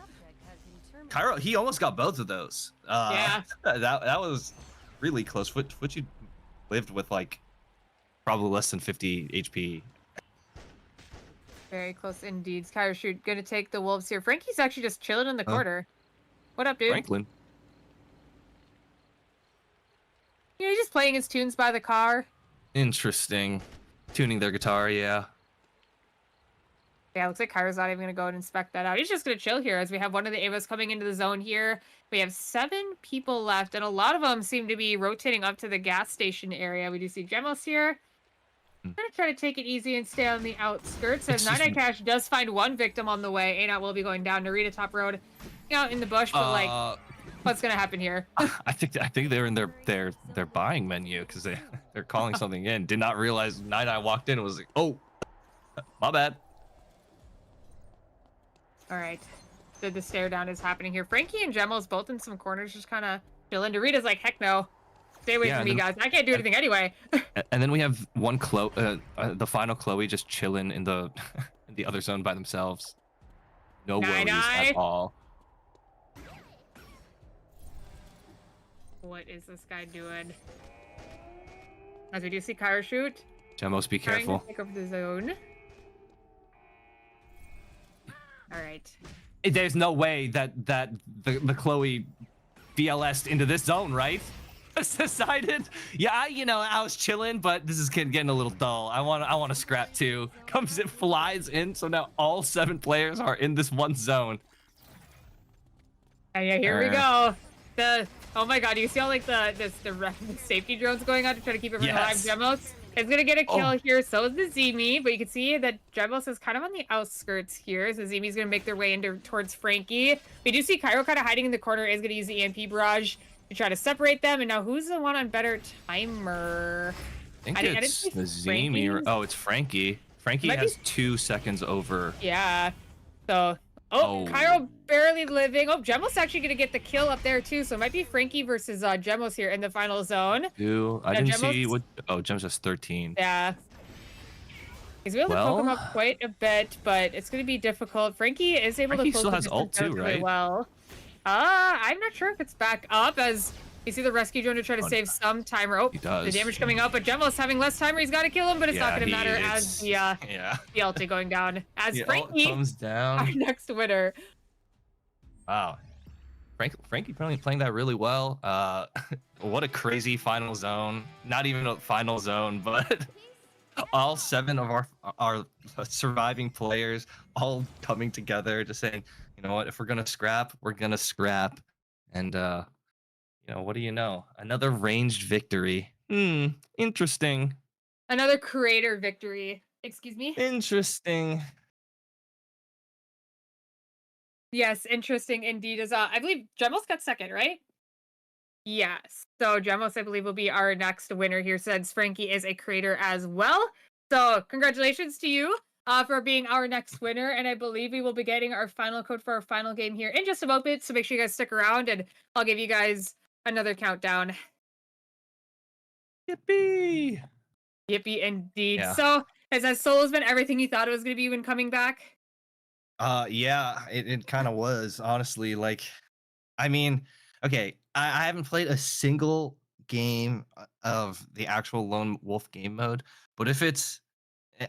Cairo, he almost got both of those. Yeah, That was really close. What you lived with like probably less than 50 HP. very close indeed. Kyro shoot gonna take the wolves here. Frankie's actually just chilling in the Uh, corner. What up, dude? Franklin. He's just playing his tunes by the car. Interesting. Tuning their guitar, yeah. Yeah, looks like Kyro's not even gonna go and inspect that out. He's just gonna chill here as we have one of the Avas coming into the zone here. We have 7 people left, and a lot of them seem to be rotating up to the gas station area. We do see Gemos here. Hmm. Gonna try to take it easy and stay on the outskirts. As It's Nine just Eye Cash does find one victim on the way. Anat will be going down Narita Top Road, out in the bush, but like, what's gonna happen here? I think they're in their buying menu because they're calling something in. Did not realize Night Eye walked in and was like, oh, my bad. All right. The stare down is happening here. Frankie and Gemos both in some corners, just kind of chilling. Dorita's like, heck no. Stay away Yeah, from and me, then- guys. I can't do anything anyway. And then we have one the final Chloe just chilling in the in the other zone by themselves. No worries Night-eye. at all. What is this guy doing? As we do see Kyra shoot. Gemos, be Trying careful. to take over the zone. All right. There's no way that the Chloe BLS'd into this zone, right? It's decided. Yeah, I was chilling, but this is getting a little dull. I want to scrap too. Comes it flies in, so now all 7 players are in this one zone. And yeah, here we go. Oh my god, you see all like the safety drones going on to try to keep everyone Yes. alive. Gemos is gonna get a kill Oh. here. So is the Zemi, but you can see that Gemos is kind of on the outskirts here. So Zemi's gonna make their way towards Frankie. We do see Cairo kind of hiding in the corner. Is gonna use the EMP barrage to try to separate them. And now who's the one on better timer? I think didn't it's see the Zemi. Frankie's. Oh, it's Frankie. Frankie Might be- has 2 seconds over. Yeah. So Cairo barely living. Oh, Gemos actually gonna get the kill up there too. So it might be Frankie versus Gemos here in the final zone. I didn't see Gemos- what. Oh, Gems has 13. Yeah. He's able to poke him Well- up quite a bit, but it's going to be difficult. Frankie is able Frankie to close still the has ult distance too, really right? well. I'm not sure if it's back up as you see the rescue drone to try to Oh, save some timer. Oh, He does. the damage coming out, but Gemos having less timer. He's got to kill him, but it's not Yeah, going to matter he as is. the Yeah. ulti going down. As The ult Frankie, comes our down. next winner. Wow. Frankie playing that really well. What a crazy final zone. Not even a final zone, but all 7 of our surviving players all coming together, just saying, you know what, if we're gonna scrap, we're gonna scrap. And what do you know? Another ranged victory. Interesting. Another creator victory. Excuse me. Interesting. Yes, interesting indeed. As I believe Gemos got second, right? Yes. So Gemos, I believe, will be our next winner here, since Frankie is a creator as well. So congratulations to you for being our next winner. And I believe we will be getting our final code for our final game here in just a moment. So make sure you guys stick around and I'll give you guys another countdown. Yippee. Yippee indeed. Yeah. So has Solo's been everything you thought it was going to be when coming back? Yeah, it kind of was, honestly. Like, I mean, okay, I haven't played a single game of the actual Lone Wolf game mode, but if it's,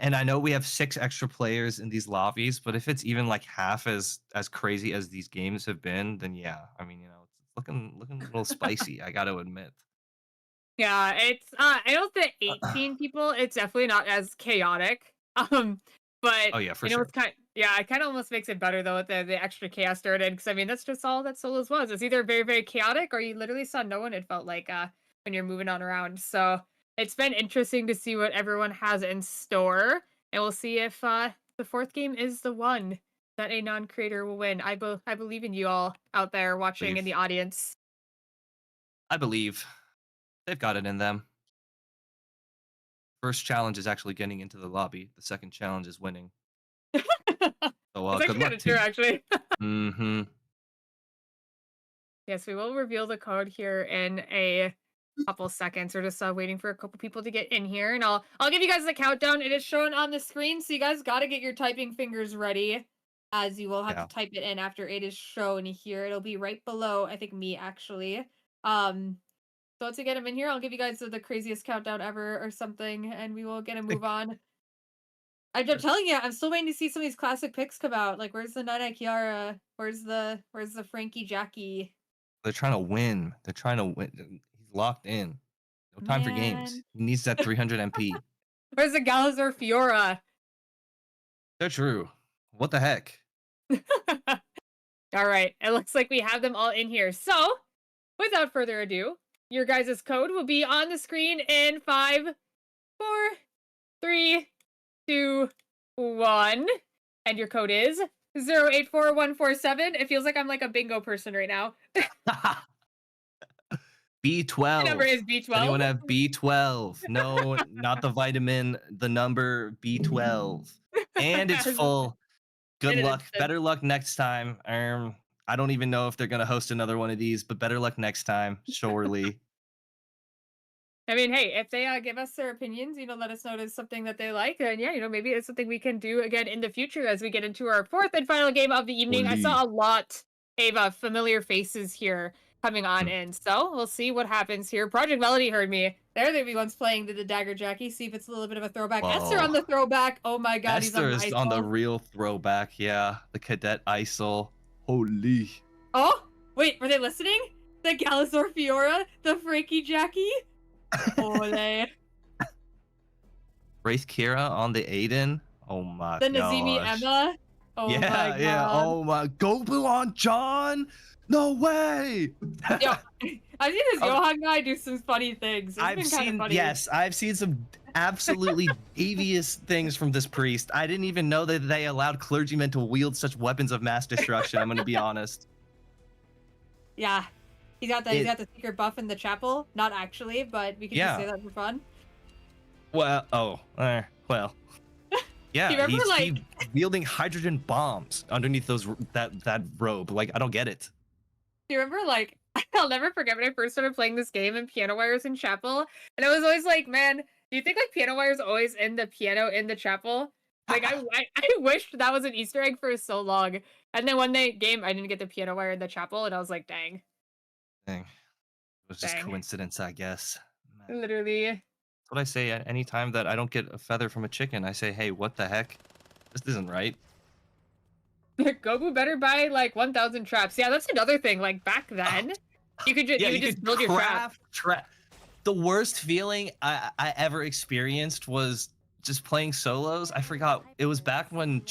and I know we have 6 extra players in these lobbies, but if it's even like half as crazy as these games have been, then yeah, I mean, it's looking a little spicy, I got to admit. Yeah, it's I know the 18 people, it's definitely not as chaotic. But Oh yeah, for you know sure. it's it kind of almost makes it better though with the extra chaos thrown in, because I mean that's just all that solos was. It's either very, very chaotic or you literally saw no one, it felt like when you're moving on around. So it's been interesting to see what everyone has in store, and we'll see if the 4th game is the one that a non-creator will win. I believe in you all out there watching in the audience. I believe they've got it in them. First challenge is actually getting into the lobby. The second challenge is winning. So It's good actually kind luck of to true, you. actually. Mm-hmm. Yes, we will reveal the code here in a couple seconds. We're just waiting for a couple people to get in here, and I'll give you guys the countdown. It is shown on the screen, so you guys got to get your typing fingers ready, as you will have to Yeah. type it in after it is shown here. It'll be right below, I think, me actually. Um, so once we get him in here, I'll give you guys the craziest countdown ever or something, and we will get a move on. I'm telling you, I'm still waiting to see some of these classic picks come out. Like, where's the Nana Kiara? Where's the Frankie Jackie? They're trying to win. They're trying to win. He's locked in. No time for games. Man. He needs that 300 MP. Where's the Galazor Fiora? They're true. What the heck? All right, it looks like we have them all in here. So, without further ado, your guys' code will be on the screen in 5, 4, 3, 2, 1. And your code is 084147. It feels like I'm like a bingo person right now. The number B12. is B12. Anyone have B12? No, not the vitamin, the number B12. And it's full. Good In an luck. instant. Better luck next time. I don't even know if they're going to host another one of these, but better luck next time, surely. I mean, hey, if they give us their opinions, let us know it's something that they like, and yeah, maybe it's something we can do again in the future as we get into our fourth and final game of the evening. I Holy. saw a lot of familiar faces here coming on Hmm. in, so we'll see what happens here. Project Melody heard me. They're the ones playing the Dagger Jackie. See if it's a little bit of a throwback. Esther on Whoa. the throwback. Oh my god, he's on Esther the is ice on the ball. real throwback. Yeah. The Cadet ISIL. Holy. Oh, wait, were they listening? The Galazor Fiora? The Frankie Jackie? Ole. Wraith Kira on the Aiden. Oh my The Nazimi gosh. Emma? Oh my Yeah, yeah. god. Oh my. Go Blue on John. No way. Yo, I've seen this Um, Johan guy do some funny things. It's been kind of funny. yes, I've seen some absolutely devious things from this priest. I didn't even know that they allowed clergymen to wield such weapons of mass destruction. I'm going to be honest. Yeah. He's got the secret buff in the chapel. Not actually, but we can just say that for fun. Well, well. Yeah, Do you remember, he's wielding hydrogen bombs underneath that robe. Like, I don't get it. Do you remember, I'll never forget when I first started playing this game and piano wires in chapel, and I was always like, man, do you think piano wires always in the piano in the chapel? Like, I wished that was an Easter egg for so long. And then one game, I didn't get the piano wire in the chapel, and I was like, dang. Dang. It was just coincidence, I guess. Man. Literally. That's what I say at any time that I don't get a feather from a chicken. I say, hey, what the heck? This isn't right. Goku better buy 1,000 traps. Yeah, that's another thing. Like back then, you could just build your trap. The worst feeling I ever experienced was just playing solos. I forgot it was back when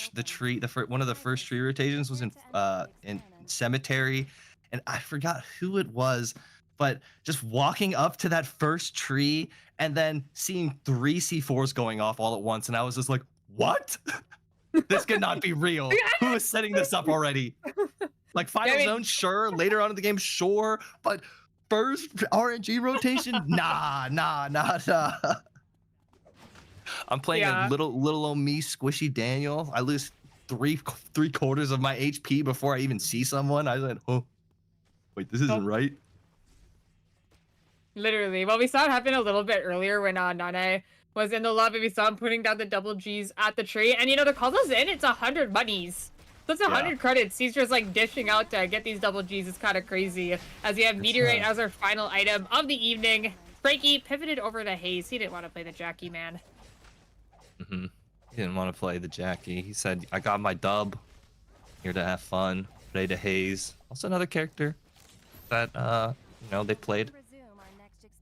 one of the first tree rotations was in cemetery, and I forgot who it was, but just walking up to that first tree and then seeing 3 C4s going off all at once, and I was just like, what? This cannot be real. Who is setting this up already? Like final zone, sure. Later on in the game, sure. But first RNG rotation, nah. I'm playing a little old me, squishy Daniel. I lose three quarters of my HP before I even see someone. I said, oh, wait, this isn't right. Literally. Well, we saw it happen a little bit earlier when Nane was in the lobby. We saw him putting down the double G's at the tree. And to call those in, it's 100 monies. So it's 100 credits. He's just dishing out to get these double G's. It's kind of crazy. As we have Meteorite as our final item of the evening. Frankie pivoted over to Hayes. He didn't want to play the Jackie, man. He didn't want to play the Jackie. He said, I got my dub. Here to have fun. Play to Hayes. Also another character that, they played.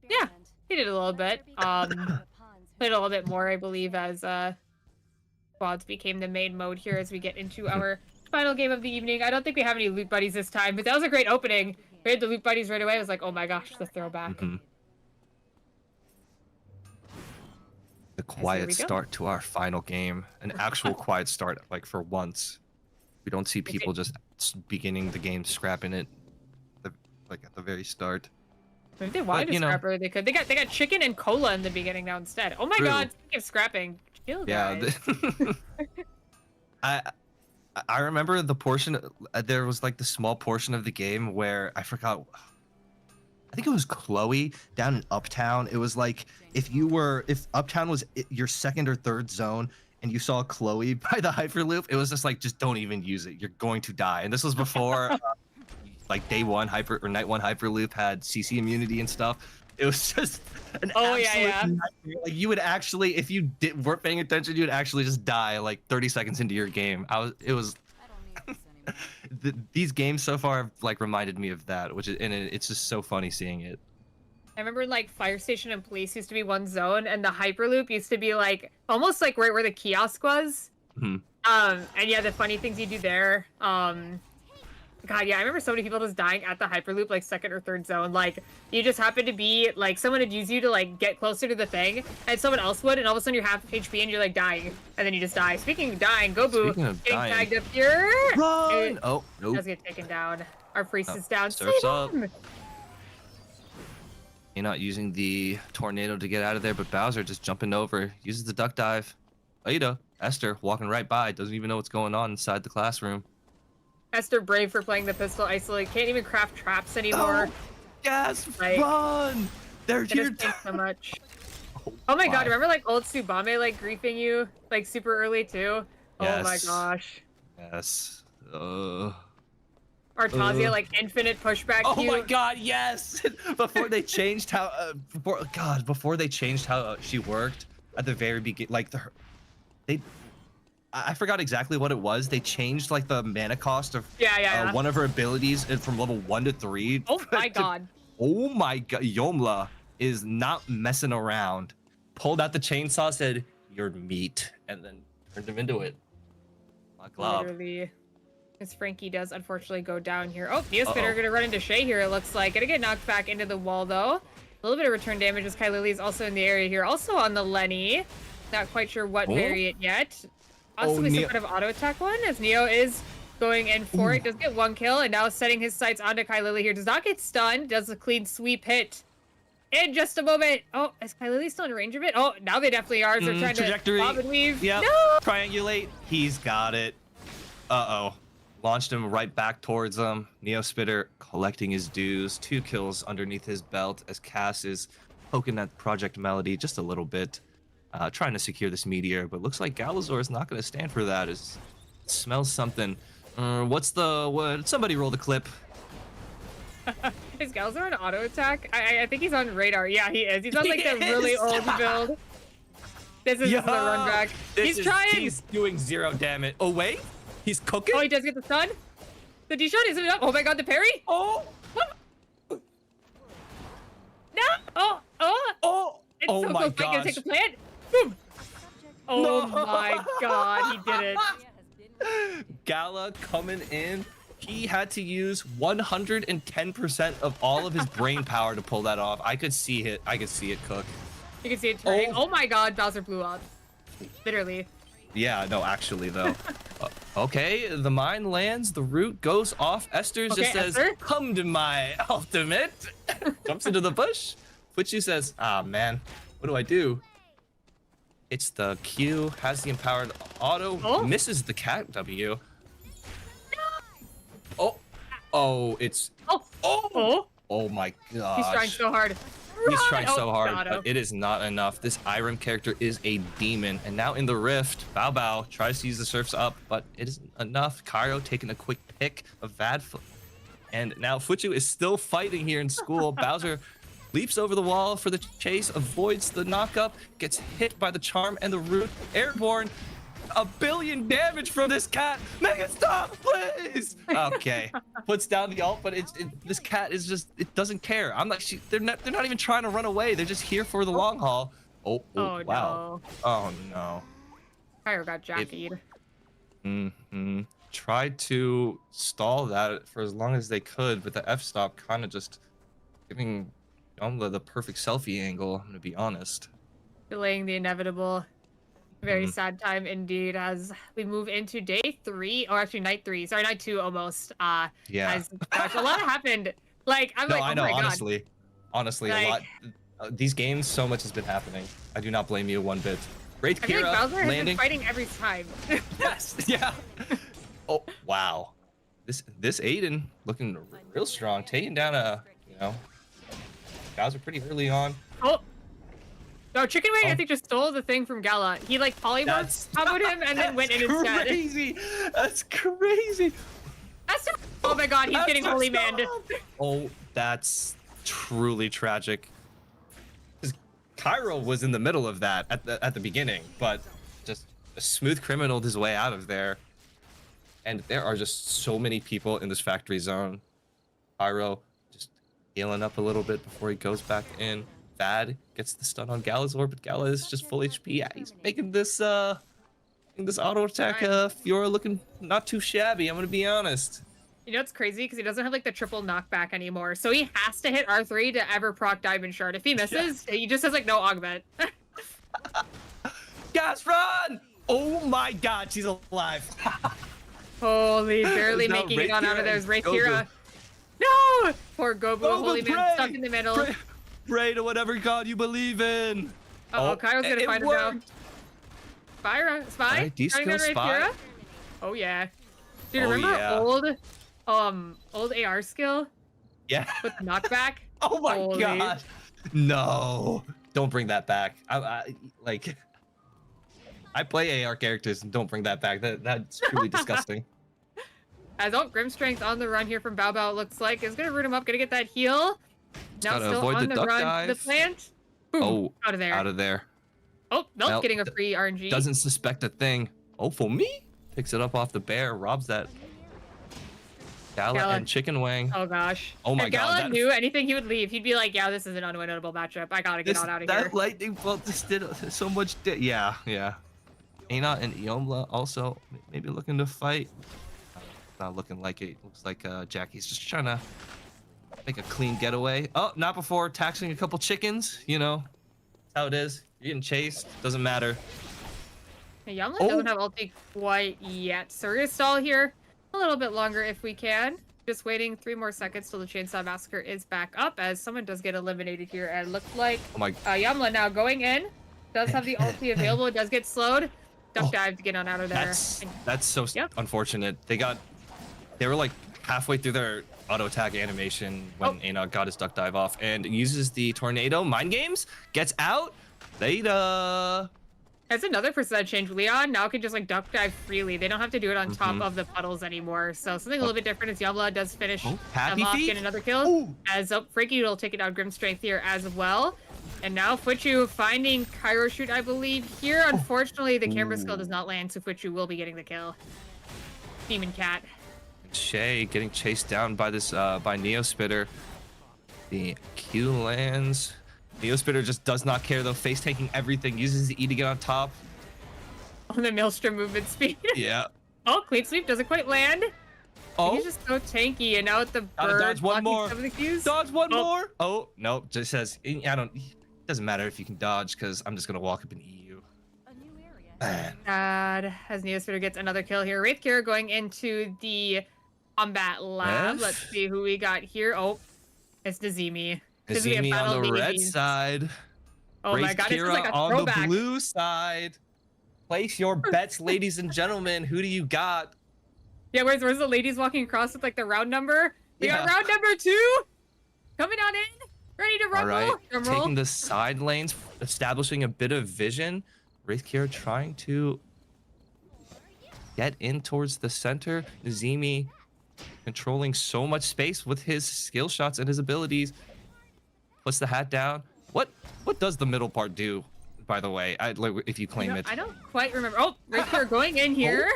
Yeah, he did a little bit. Played a little bit more, I believe, as quads became the main mode here as we get into our final game of the evening. I don't think we have any loot buddies this time, but that was a great opening. We had the loot buddies right away. I was like, oh my gosh, the throwback. The quiet start to our final game. An actual quiet start, for once. We don't see people just beginning the game scrapping it, at the very start. If they wanted But to you know, scrap early, they could. They got chicken and cola in the beginning now instead. Oh my true. god, speaking of scrapping, chill Yeah. guys. I I remember the portion. There was like the small portion of the game where I forgot. I think it was Chloe down in Uptown. It was like if Uptown was your second or third zone and you saw Chloe by the Hyperloop, it was just like, just don't even use it. You're going to die. And this was before like day one hyper or night one Hyperloop had CC immunity and stuff. It was just an Oh absolute yeah. nightmare. Like you would actually, if you weren't paying attention, you would actually just die like 30 seconds into your game. It was these games so far have like reminded me of that, which is, and it's just so funny seeing it. I remember like fire station and police used to be one zone, and the hyperloop used to be like almost like right where the kiosk was. Mhm. And yeah, the funny things you do there. God, yeah, I remember so many people just dying at the hyperloop, like second or third zone. Like you just happen to be like someone would use you to like get closer to the thing, and someone else would, and all of a sudden you're half HP and you're like dying, and then you just die. Speaking of dying, Go Boo Speaking of getting dying. tagged up here. Run! Oh nope. Does get taken down. Our priest is down. Surf's Save up. him! You're not using the tornado to get out of there, but Bowser just jumping over, uses the duck dive. Ada, Esther walking right by, doesn't even know what's going on inside the classroom. Esther brave for playing the pistol isolate. Can't even craft traps anymore. Oh, yes, Like, run! They're It here. just takes so much. Oh my god, remember like old Tsubame like griefing you like super early too? Oh my Yes. gosh. Yes. Artasia like infinite pushback. Oh cue. my god, yes! Before they changed how before they changed how she worked at the very beginning, like I forgot exactly what it was. They changed like the mana cost of Yeah. one of her abilities from level 1 to 3. Oh my god. Oh my god, Yomla is not messing around. Pulled out the chainsaw, said, "You're meat," and then turned him into it. My glove. Literally. As Frankie does unfortunately go down here. Oh, Neospinner Uh-oh. gonna run into Shay here, it looks like. Gonna get knocked back into the wall though. A little bit of return damage as Kai Lily is also in the area here. Also on the Lenny. Not quite sure what Oh. variant yet. Possibly some Neo- kind of auto attack one as Neo is going in for it. Does get one kill and now setting his sights onto Kai Lily here. Does not get stunned. Does a clean sweep hit. In just a moment. Oh, is Kai Lily still in range of it? Oh, now they definitely are. So they're trying trajectory. to bob and weave. Yep. No! Triangulate. He's got it. Uh-oh. Launched him right back towards him. Neo Spitter collecting his dues. 2 kills underneath his belt as Cass is poking at Project Melody just a little bit. Trying to secure this meteor, but looks like Galazor is not going to stand for that. It smells something. Somebody roll the clip. Is Galazor on auto attack? I think he's on radar. Yeah, he is. He's on like the really old build. This is the run back. He's trying. He's doing 0 damage. Oh wait, he's cooking. Oh, he does get the stun. The D shot isn't up. Oh my god, the parry. Oh. No. Oh. Oh. It's Oh so my close. Gonna gosh. take the plant. Boom. Oh No. my god, he did it. Gala coming in. He had to use 110% of all of his brain power to pull that off. I could see it. I could see it cook. You can see it turning. Oh. Oh my god, Bowser blew up. Literally. Yeah, no, actually though. Okay, the mine lands, the root goes off. Esther Okay, just says, Esther? "Come to my ultimate." Jumps into the bush. Fuchu says, "Ah man, what do I do?" It's the Q, has the empowered auto, Oh. misses the cat W. Oh, it's Oh. oh my gosh. He's trying so hard. He's Run! trying Oh, so hard, God, but it is not enough. This Irem character is a demon, and now in the rift, Bao Bao tries to use the surfs up, but it isn't enough. Cairo taking a quick pick of Vadfoot, and now Fuchu is still fighting here in school. Bowser leaps over the wall for the chase, avoids the knockup, gets hit by the charm and the root, airborne. 1 billion damage from this cat. Make it stop, please. Okay, puts down the ult, but this cat is just, it doesn't care. I'm like, they're not even trying to run away. They're just here for the long haul. Oh Oh, wow. no. Oh no. Cairo got jackied. Tried to stall that for as long as they could, but the f-stop kind of just giving Yomla the perfect selfie angle. I'm gonna be honest. Delaying the inevitable. Very sad time indeed as we move into day 3, or actually night 3. Sorry, night 2 almost. Yeah. As, gosh, a lot happened. Like, I'm No, like, I oh know, my god. honestly. Honestly, a Like, lot. These games, so much has been happening. I do not blame you one bit. Wraith I feel like Kira Bowser has been landing. fighting every time. Yes, yeah. Oh wow, this Aiden looking real strong, taking down a Bowser pretty early on. Oh, no, Chicken Wing, I Oh, think, just stole the thing from Gala. He like polymorphed, comboed him, and then went in that's instead. crazy. That's crazy. Oh my god, he's getting holy manned. Oh, that's truly tragic. 'Cause Cairo was in the middle of that at the beginning, but just a smooth criminaled his way out of there. And there are just so many people in this factory zone. Cairo just healing up a little bit before he goes back in. Thad gets the stun on Galazor, but Gala is just full HP. Yeah, he's making this auto attack Fiora looking not too shabby, I'm gonna be honest. You know what's crazy? Because he doesn't have like the triple knockback anymore. So he has to hit R3 to ever proc Diamond Shard. If he misses, he just has like no augment. Gas run! Oh my god, she's alive. Holy, barely Now making it on out of there is Wraith Kira. Goku. No! Poor Gobu, Goku, holy man, pray! stuck in the middle. Pray to whatever god you believe in. Uh-oh, Kairo's gonna find her now. Spyra, Spy? Alright, D-skill Trying to Wraith Spy. Kira? Oh yeah. Dude, Oh, remember yeah. old AR skill Yeah. with the knockback? Oh my Holy. god. No. Don't bring that back. I play AR characters and don't bring that back. That's truly disgusting. As Grim Strength on the run here from Bao Bao, it looks like is gonna root him up, gonna get that heal. Now gotta still avoid on the the duck run dive. to the plant. Boom, Oh, out of there. out of there. Oh, Milk Well, getting a free RNG. Doesn't suspect a thing. Oh, for me? Picks it up off the bear, robs that. Gala and Chicken Wing. Oh gosh. Oh my if god. Gala knew anything, he would leave. He'd be like, "Yeah, this is an unwinnable matchup. I gotta get on out of here." That lightning bolt just did so much. Yeah. Aina and Iomla also maybe looking to fight. Not looking like it. Looks like Jackie's just trying to make a clean getaway. Oh, not before taxing a couple chickens. You know, that's how it is. You're getting chased. Doesn't matter. Yamlet Oh. doesn't have ulti quite yet, so we're gonna stall here a little bit longer if we can. Just waiting 3 more seconds till the Chainsaw Massacre is back up, as someone does get eliminated here. And it looks like Oh my. Yamla now going in. Does have the ulti available. It does get slowed. Duck Oh, dive to get on out of there. That's so Yep. unfortunate. They were like halfway through their auto attack animation when Aina got his duck dive off and uses the tornado mind games, gets out. Later. That's another percent change. Leon now can just like duck dive freely. They don't have to do it on top Mhm. of the puddles anymore. So something a little bit different is Yamla does finish Happy off, feet. get another kill. Ooh. As Frankie will take it down Grim Strength here as well. And now Fuchu finding Cairo shoot, I believe. Here, unfortunately, the camera skill does not land, so Fuchu will be getting the kill. Demon Cat. Shay getting chased down by this by Neospitter. The Q lands. Neospitter just does not care though, face taking everything, uses the E to get on top. On the Maelstrom movement speed. Yeah. Oh, Clean Sweep doesn't quite land. Oh, He's just so tanky, and now with the Gotta bird dodge one blocking more. some of the Qs. dodge one Oh. more. Oh, no, just says doesn't matter if you can dodge because I'm just gonna walk up and eat you. Man. God, as Neosphere gets another kill here. Wraith Kira going into the combat lab. Yes. Let's see who we got here. Oh, it's Nazimi. Nazimi on the red side. Oh my Wraith god, it's Kira like a on throwback. the blue side. Place your bets, ladies and gentlemen. Who do you got? Yeah, where's the ladies walking across with like the round number? We got Yeah. round number 2 coming on in. Ready to All rumble. right, Drum roll. taking the side lanes, establishing a bit of vision. Wraith Kira trying to get in towards the center. Nazimi controlling so much space with his skill shots and his abilities. Puts the hat down. What does the middle part do, by the way? If you claim it. I don't quite remember. Oh, Wraith Kira going in here.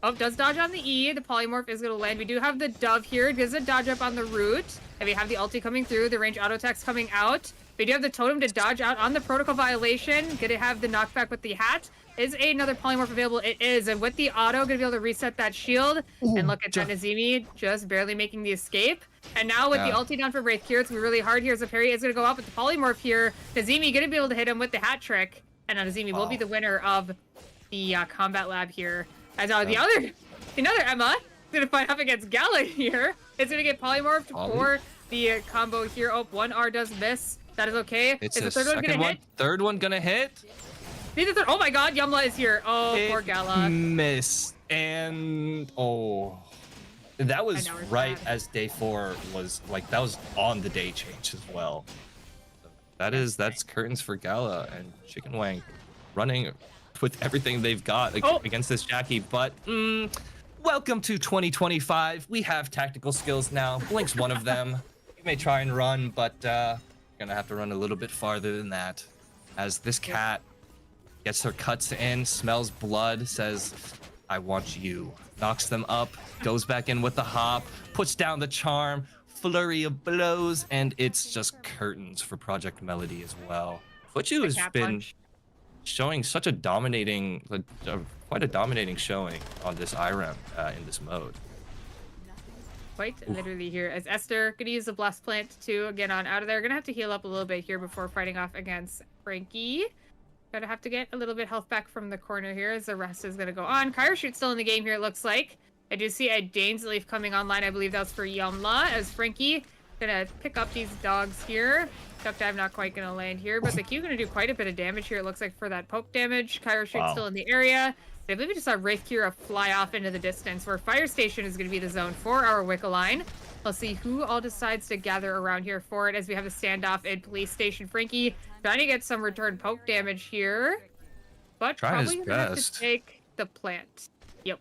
Oh, does dodge on the E. The polymorph is going to land. We do have the dove here. Does a dodge up on the root. And we have the ulti coming through. The range auto attacks coming out. We do have the totem to dodge out on the protocol violation. Gonna have the knockback with the hat. Is another polymorph available? It is. And with the auto, gonna be able to reset that shield. Ooh, and look at that Nazimi just barely making the escape. And now with the ulti down for Wraith Kira, it's gonna be really hard here as the parry is gonna go out with the polymorph here. Nazimi gonna be able to hit him with the hat trick. And Nazimi will be the winner of the combat lab here. As the other Emma is gonna fight up against Gala here. It's gonna get polymorphed for the combo here. Oh, one R does miss. That is okay. It's Is a the third one second gonna one. hit? Third one gonna hit. Oh my god, Yumla is here. Oh, poor Gala. Miss. And oh, that was know, it's right bad. as day 4 was like, that was on the day change as well. So that's curtains for Gala and Chicken Wang running with everything they've got against this Jackie. But welcome to 2025. We have tactical skills now. Blink's one of them. You may try and run, but you're gonna have to run a little bit farther than that. As this cat gets her cuts in, smells blood, says, I want you. Knocks them up, goes back in with the hop, puts down the charm, flurry of blows, and it's just curtains for Project Melody as well. Fuchu has been showing such a dominating, quite a dominating showing on this IREM in this mode. Quite literally here as Esther gonna use the blast plant to get on out of there. Gonna have to heal up a little bit here before fighting off against Frankie. Gonna have to get a little bit health back from the corner here as the rest is gonna go on. Shoot's still in the game here, it looks like. I do see a Dane's Leaf coming online. I believe that was for Yumla as Frankie gonna pick up these dogs here. Duck dive not quite gonna land here, but the Q gonna do quite a bit of damage here. It looks like for that poke damage. Shoot's still in the area. I believe we just saw Wraith Kira fly off into the distance where Fire Station is going to be the zone for our Wicca line. We'll see who all decides to gather around here for it as we have a standoff in Police Station. Frankie trying to get some return poke damage here, but probably going to have to take the plant. Yep.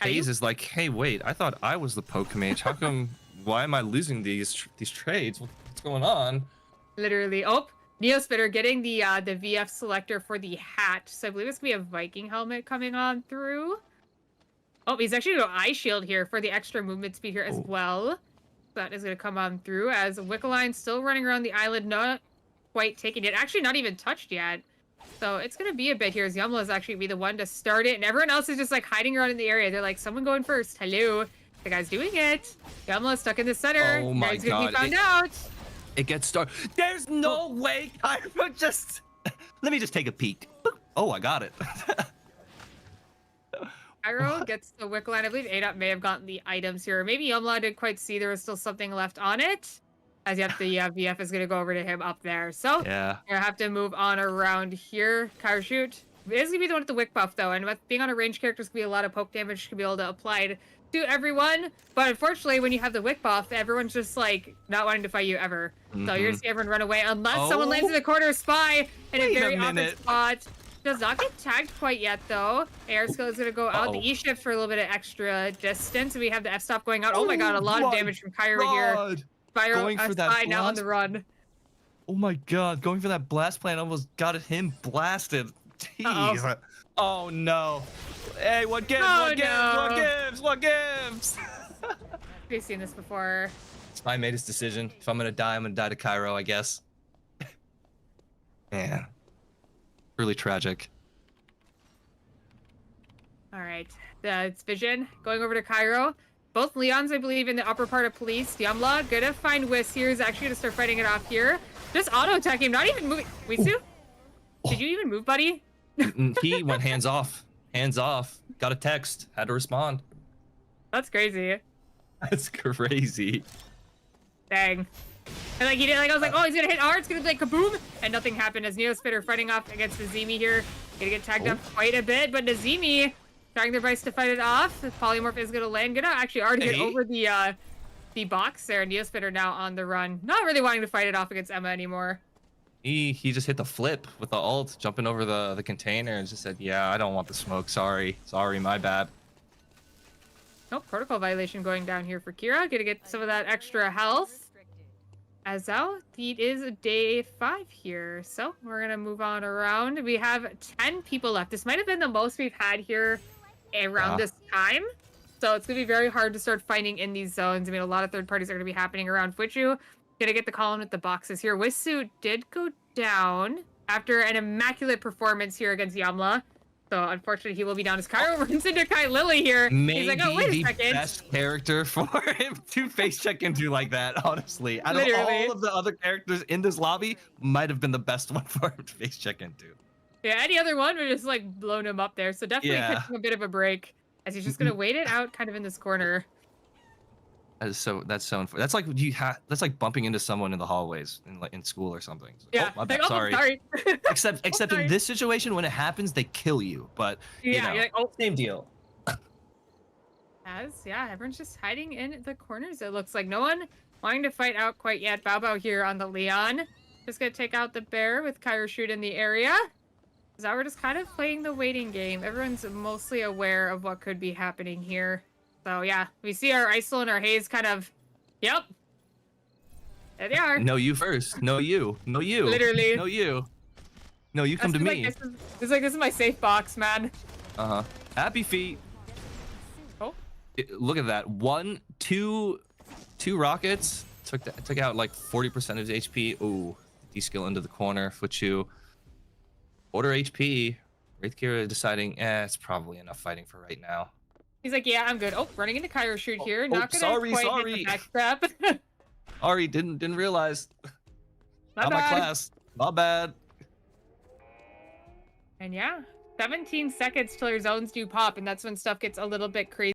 Hayes is like, hey, wait, I thought I was the poke mage. How come, why am I losing these trades? What's going on? Literally. Oh. Neospitter getting the VF selector for the hat. So I believe it's going to be a Viking helmet coming on through. Oh, he's actually going to go Eye Shield here for the extra movement speed here as well. That is going to come on through as Wiccaline still running around the island, not quite taking it. Actually, not even touched yet. So it's going to be a bit here as Yumla is actually be the one to start it. And everyone else is just like hiding around in the area. They're like, someone going first. Hello. The guy's doing it. Yumla stuck in the center. Oh my God. He's going to be found out. It gets started. There's no way. Just let me just take a peek. Oh, I got it. Cairo gets the Wick line. I believe ADOT may have gotten the items here. Maybe Yumla didn't quite see there was still something left on it. As yet, the VF is going to go over to him up there. So, yeah, I have to move on around here. Shoot is going to be the one with the Wick buff, though. And with being on a range character, it's going to be a lot of poke damage to be able to apply to everyone. But unfortunately, when you have the Wick buff, everyone's just like not wanting to fight you ever. So you're just see everyone run away unless someone lands in the corner spy in a very awkward spot. Does not get tagged quite yet though. Air skill is gonna go out. The E shift for a little bit of extra distance. We have the F stop going out. Oh my god, a lot of damage from Kyra here. Spyro going for that spy now on the run. Oh my god, going for that blast plant almost got him blasted. Jeez. Oh no. Hey, what gives? What gives? What gives? We've seen this before. I made his decision. If I'm gonna die, I'm gonna die to Cairo, I guess. Man. Really tragic. Alright. It's Vision going over to Cairo. Both Leons, I believe, in the upper part of police. Yumla, gonna find Whis here. Is actually gonna start fighting it off here. Just auto-attack him, not even moving. Wisu? Did you even move, buddy? He went hands off. Hands off. Got a text. Had to respond. That's crazy. That's crazy. Dang. And like he did, like I was like, oh, he's gonna hit R, it's gonna be like kaboom, and nothing happened as Neospitter fighting off against Nazimi here. Gonna get tagged up quite a bit, but Nazimi trying their best to fight it off. The polymorph is gonna land. Gonna actually already get over the box there. Neospitter now on the run. Not really wanting to fight it off against Emma anymore. He just hit the flip with the ult, jumping over the container and just said, yeah, I don't want the smoke. Sorry, my bad. Oh, protocol violation going down here for Kira. Gonna get some of that extra health. As out, it is day 5 here, so we're gonna move on around. We have 10 people left. This might have been the most we've had here around this time, so it's gonna be very hard to start finding in these zones. I mean, a lot of third parties are gonna be happening around Fuchu. Gonna get the column with the boxes here. Wisu did go down after an immaculate performance here against Yamla. So unfortunately, he will be down as Cairo runs into Kai Lily here. Maybe he's like, oh, wait a second. the best character for him to face check into like that, honestly. Out of all of the other characters in this lobby, might have been the best one for him to face check into. Yeah, any other one would just like blown him up there. So definitely catching a bit of a break as he's just gonna wait it out kind of in this corner. That's like that's like bumping into someone in the hallways in like in school or something. It's like, oh Yeah. my Like, bad, oh, sorry. sorry. Oh, Except in sorry. this situation, when it happens, they kill you. But you Yeah, know, you're like, oh, same deal. yeah, everyone's just hiding in the corners. It looks like no one wanting to fight out quite yet. Bao Bao here on the Leon. Just gonna take out the bear with Kyro shoot in the area. So we're just kind of playing the waiting game. Everyone's mostly aware of what could be happening here. So yeah, we see our Isol and our Haze kind of, yep, there they are. No, you first. No, you. No, you. Literally. No, you. No, you come This to is like me. this is my safe box, man. Happy feet. Oh, Look at that. Two rockets took out like 40% of his HP. Ooh, D-skill into the corner. Fuchu. Order HP. Wraith Kira deciding, it's probably enough fighting for right now. he's like, yeah, I'm good. Oh, running into Kyro shoot here. Not gonna sorry. quite hit the backstrap. Ari didn't realize. My Not my bad. class. Not bad. And yeah, 17 seconds till your zones do pop, and that's when stuff gets a little bit crazy.